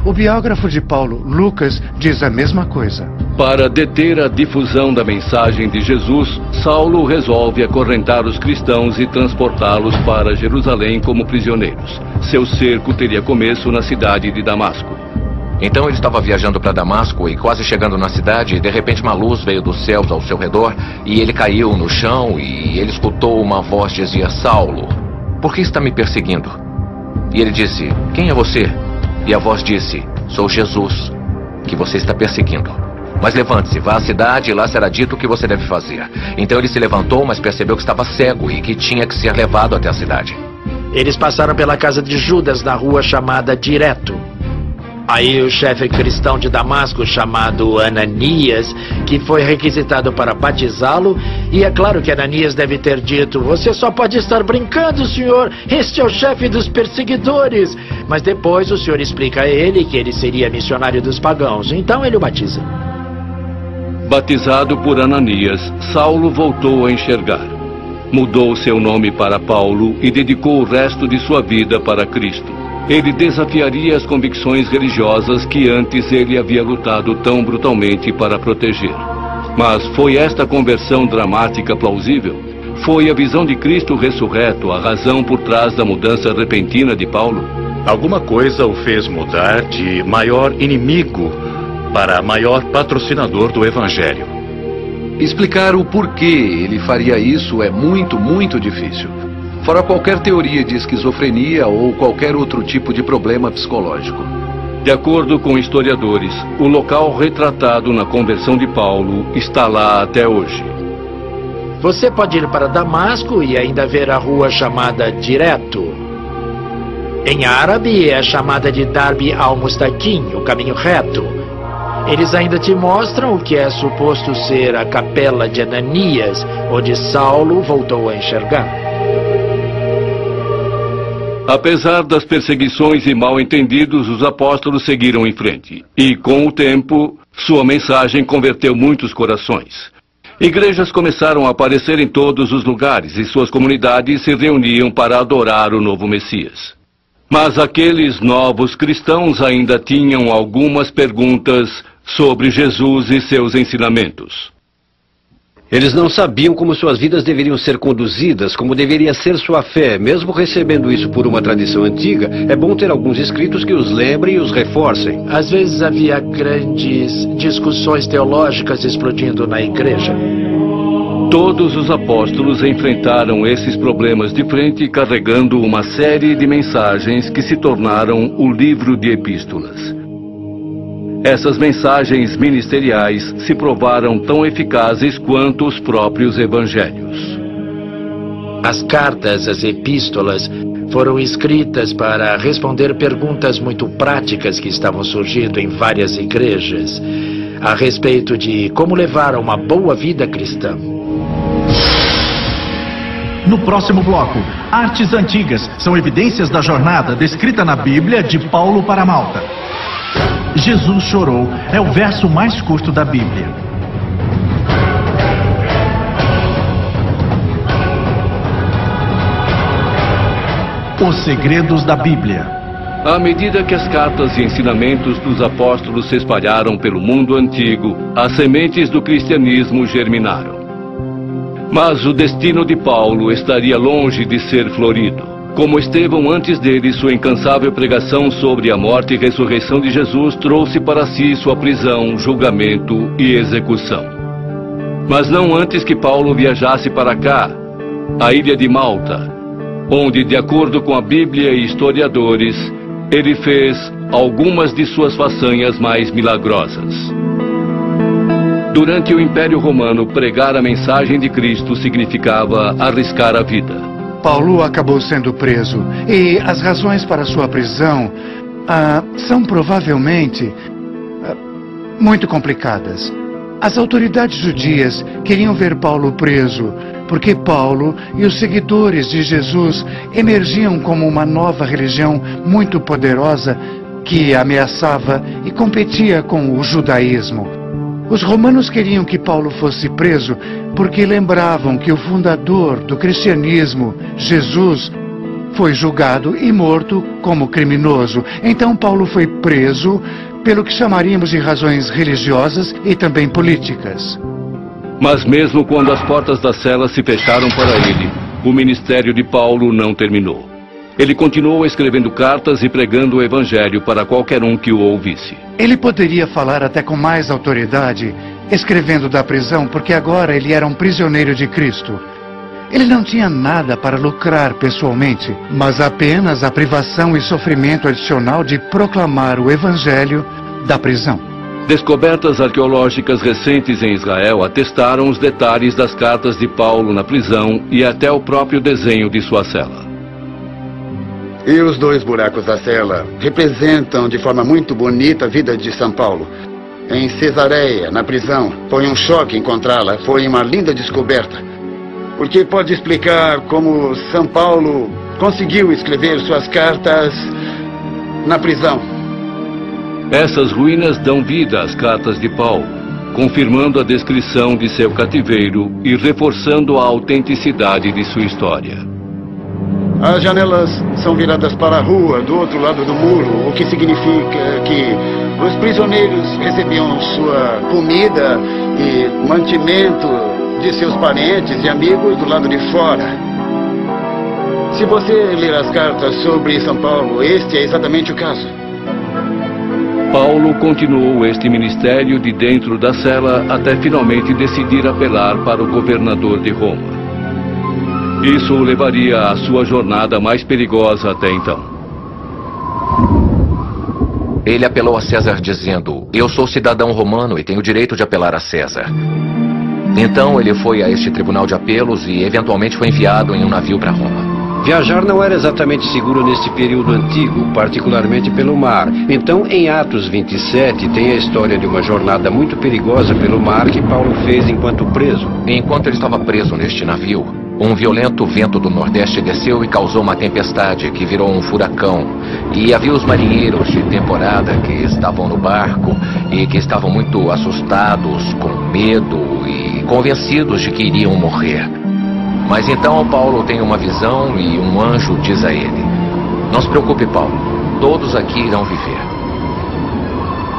O biógrafo de Paulo, Lucas, diz a mesma coisa. Para deter a difusão da mensagem de Jesus, Saulo resolve acorrentar os cristãos e transportá-los para Jerusalém como prisioneiros. Seu cerco teria começo na cidade de Damasco. Então ele estava viajando para Damasco e quase chegando na cidade, de repente uma luz veio dos céus ao seu redor e ele caiu no chão e ele escutou uma voz que dizia: Saulo, por que está me perseguindo? E ele disse: quem é você? E a voz disse: sou Jesus, que você está perseguindo. Mas levante-se, vá à cidade e lá será dito o que você deve fazer. Então ele se levantou, mas percebeu que estava cego e que tinha que ser levado até a cidade. Eles passaram pela casa de Judas na rua chamada Direto. Aí o chefe cristão de Damasco, chamado Ananias, que foi requisitado para batizá-lo, e é claro que Ananias deve ter dito: você só pode estar brincando, senhor, este é o chefe dos perseguidores. Mas depois o senhor explica a ele que ele seria missionário dos pagãos, então ele o batiza. Batizado por Ananias, Saulo voltou a enxergar. Mudou seu nome para Paulo e dedicou o resto de sua vida para Cristo. Ele desafiaria as convicções religiosas que antes ele havia lutado tão brutalmente para proteger. Mas foi esta conversão dramática plausível? Foi a visão de Cristo ressurreto a razão por trás da mudança repentina de Paulo? Alguma coisa o fez mudar de maior inimigo para maior patrocinador do Evangelho. Explicar o porquê ele faria isso é muito difícil. Fora qualquer teoria de esquizofrenia ou qualquer outro tipo de problema psicológico. De acordo com historiadores, o local retratado na conversão de Paulo está lá até hoje. Você pode ir para Damasco e ainda ver a rua chamada Direto. Em árabe é chamada de Darbi al-Mustaqim, o caminho reto. Eles ainda te mostram o que é suposto ser a capela de Ananias, onde Saulo voltou a enxergar. Apesar das perseguições e mal-entendidos, os apóstolos seguiram em frente. E, com o tempo, sua mensagem converteu muitos corações. Igrejas começaram a aparecer em todos os lugares e suas comunidades se reuniam para adorar o novo Messias. Mas aqueles novos cristãos ainda tinham algumas perguntas sobre Jesus e seus ensinamentos. Eles não sabiam como suas vidas deveriam ser conduzidas, como deveria ser sua fé. Mesmo recebendo isso por uma tradição antiga, é bom ter alguns escritos que os lembrem e os reforcem. Às vezes havia grandes discussões teológicas explodindo na igreja. Todos os apóstolos enfrentaram esses problemas de frente, carregando uma série de mensagens que se tornaram o livro de epístolas. Essas mensagens ministeriais se provaram tão eficazes quanto os próprios evangelhos. As cartas, as epístolas, foram escritas para responder perguntas muito práticas que estavam surgindo em várias igrejas a respeito de como levar uma boa vida cristã. No próximo bloco, artes antigas são evidências da jornada descrita na Bíblia de Paulo para Malta. Jesus chorou é o verso mais curto da Bíblia. Os segredos da Bíblia. À medida que as cartas e ensinamentos dos apóstolos se espalharam pelo mundo antigo, as sementes do cristianismo germinaram. Mas o destino de Paulo estaria longe de ser florido. Como Estevão antes dele, sua incansável pregação sobre a morte e ressurreição de Jesus trouxe para si sua prisão, julgamento e execução. Mas não antes que Paulo viajasse para cá, a ilha de Malta, onde, de acordo com a Bíblia e historiadores, ele fez algumas de suas façanhas mais milagrosas. Durante o Império Romano, pregar a mensagem de Cristo significava arriscar a vida. Paulo acabou sendo preso e as razões para sua prisão são provavelmente muito complicadas. As autoridades judias queriam ver Paulo preso porque Paulo e os seguidores de Jesus emergiam como uma nova religião muito poderosa que ameaçava e competia com o judaísmo. Os romanos queriam que Paulo fosse preso porque lembravam que o fundador do cristianismo, Jesus, foi julgado e morto como criminoso. Então Paulo foi preso pelo que chamaríamos de razões religiosas e também políticas. Mas mesmo quando as portas da cela se fecharam para ele, o ministério de Paulo não terminou. Ele continuou escrevendo cartas e pregando o evangelho para qualquer um que o ouvisse. Ele poderia falar até com mais autoridade, escrevendo da prisão, porque agora ele era um prisioneiro de Cristo. Ele não tinha nada para lucrar pessoalmente, mas apenas a privação e sofrimento adicional de proclamar o evangelho da prisão. Descobertas arqueológicas recentes em Israel atestaram os detalhes das cartas de Paulo na prisão e até o próprio desenho de sua cela. E os 2 buracos da cela representam de forma muito bonita a vida de São Paulo. Em Cesareia, na prisão, foi um choque encontrá-la, foi uma linda descoberta. Porque pode explicar como São Paulo conseguiu escrever suas cartas na prisão. Essas ruínas dão vida às cartas de Paulo, confirmando a descrição de seu cativeiro e reforçando a autenticidade de sua história. As janelas são viradas para a rua, do outro lado do muro, o que significa que os prisioneiros recebiam sua comida e mantimento de seus parentes e amigos do lado de fora. Se você ler as cartas sobre São Paulo, este é exatamente o caso. Paulo continuou este ministério de dentro da cela até finalmente decidir apelar para o governador de Roma. Isso o levaria à sua jornada mais perigosa até então. Ele apelou a César dizendo: "Eu sou cidadão romano e tenho direito de apelar a César." Então ele foi a este tribunal de apelos e eventualmente foi enviado em um navio para Roma. Viajar não era exatamente seguro neste período antigo, particularmente pelo mar. Então, em Atos 27, tem a história de uma jornada muito perigosa pelo mar que Paulo fez enquanto preso. Enquanto ele estava preso neste navio, um violento vento do nordeste desceu e causou uma tempestade que virou um furacão. E havia os marinheiros de temporada que estavam no barco e que estavam muito assustados, com medo e convencidos de que iriam morrer. Mas então Paulo tem uma visão e um anjo diz a ele: "Não se preocupe, Paulo, todos aqui irão viver."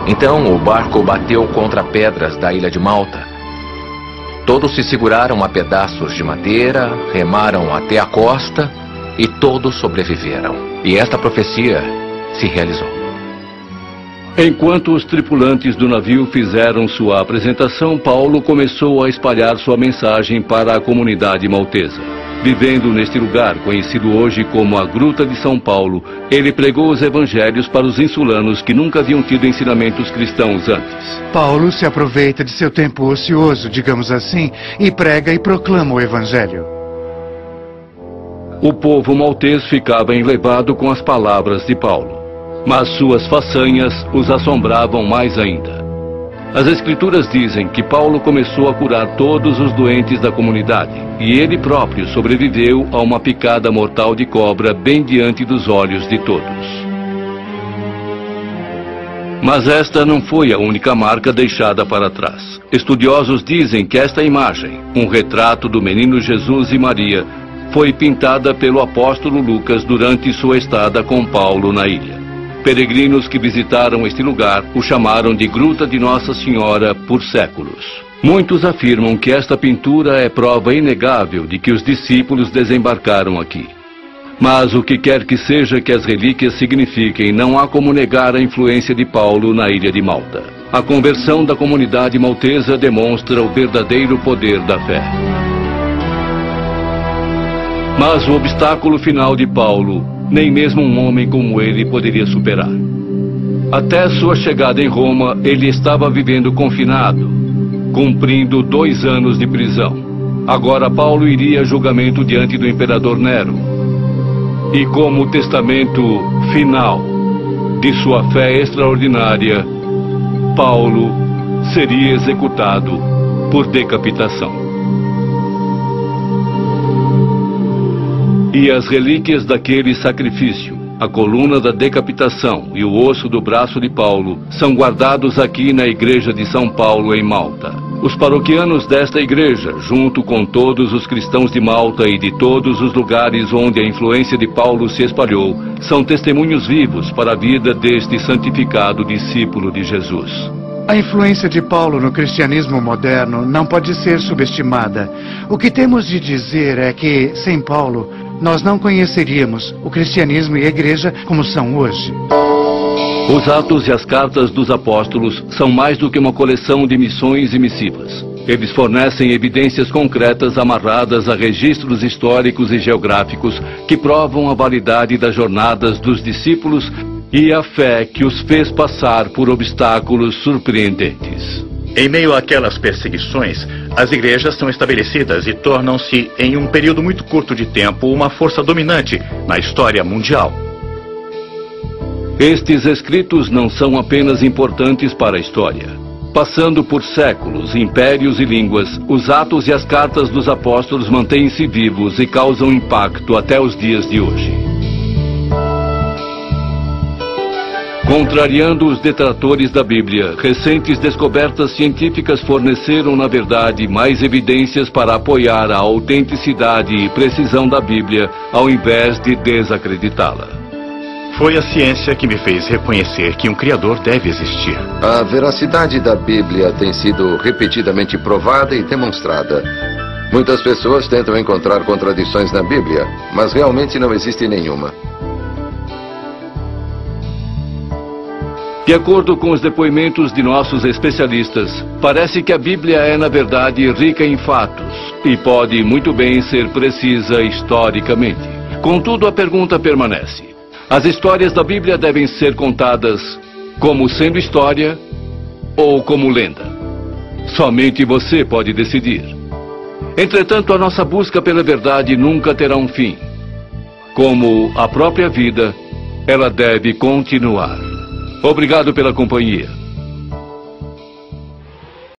Então o barco bateu contra pedras da ilha de Malta. Todos se seguraram a pedaços de madeira, remaram até a costa e todos sobreviveram. E esta profecia se realizou. Enquanto os tripulantes do navio fizeram sua apresentação, Paulo começou a espalhar sua mensagem para a comunidade maltesa. Vivendo neste lugar, conhecido hoje como a Gruta de São Paulo, ele pregou os evangelhos para os insulanos que nunca haviam tido ensinamentos cristãos antes. Paulo se aproveita de seu tempo ocioso, digamos assim, e prega e proclama o evangelho. O povo maltês ficava enlevado com as palavras de Paulo. Mas suas façanhas os assombravam mais ainda. As Escrituras dizem que Paulo começou a curar todos os doentes da comunidade, e ele próprio sobreviveu a uma picada mortal de cobra bem diante dos olhos de todos. Mas esta não foi a única marca deixada para trás. Estudiosos dizem que esta imagem, um retrato do menino Jesus e Maria, foi pintada pelo apóstolo Lucas durante sua estada com Paulo na ilha. Peregrinos que visitaram este lugar o chamaram de Gruta de Nossa Senhora por séculos. Muitos afirmam que esta pintura é prova inegável de que os discípulos desembarcaram aqui. Mas o que quer que seja que as relíquias signifiquem, não há como negar a influência de Paulo na ilha de Malta. A conversão da comunidade maltesa demonstra o verdadeiro poder da fé. Mas o obstáculo final de Paulo, nem mesmo um homem como ele poderia superar. Até sua chegada em Roma, ele estava vivendo confinado, cumprindo 2 anos de prisão. Agora Paulo iria a julgamento diante do imperador Nero. E como testamento final de sua fé extraordinária, Paulo seria executado por decapitação. E as relíquias daquele sacrifício, a coluna da decapitação e o osso do braço de Paulo, são guardados aqui na igreja de São Paulo, em Malta. Os paroquianos desta igreja, junto com todos os cristãos de Malta e de todos os lugares onde a influência de Paulo se espalhou, são testemunhos vivos para a vida deste santificado discípulo de Jesus. A influência de Paulo no cristianismo moderno não pode ser subestimada. O que temos de dizer é que, sem Paulo, nós não conheceríamos o cristianismo e a igreja como são hoje. Os Atos e as Cartas dos Apóstolos são mais do que uma coleção de missões e missivas. Eles fornecem evidências concretas amarradas a registros históricos e geográficos que provam a validade das jornadas dos discípulos e a fé que os fez passar por obstáculos surpreendentes. Em meio àquelas perseguições, as igrejas são estabelecidas e tornam-se, em um período muito curto de tempo, uma força dominante na história mundial. Estes escritos não são apenas importantes para a história. Passando por séculos, impérios e línguas, os Atos e as Cartas dos Apóstolos mantêm-se vivos e causam impacto até os dias de hoje. Contrariando os detratores da Bíblia, recentes descobertas científicas forneceram, na verdade, mais evidências para apoiar a autenticidade e precisão da Bíblia, ao invés de desacreditá-la. Foi a ciência que me fez reconhecer que um Criador deve existir. A veracidade da Bíblia tem sido repetidamente provada e demonstrada. Muitas pessoas tentam encontrar contradições na Bíblia, mas realmente não existe nenhuma. De acordo com os depoimentos de nossos especialistas, parece que a Bíblia é, na verdade, rica em fatos e pode muito bem ser precisa historicamente. Contudo, a pergunta permanece. As histórias da Bíblia devem ser contadas como sendo história ou como lenda. Somente você pode decidir. Entretanto, a nossa busca pela verdade nunca terá um fim. Como a própria vida, ela deve continuar. Obrigado pela companhia.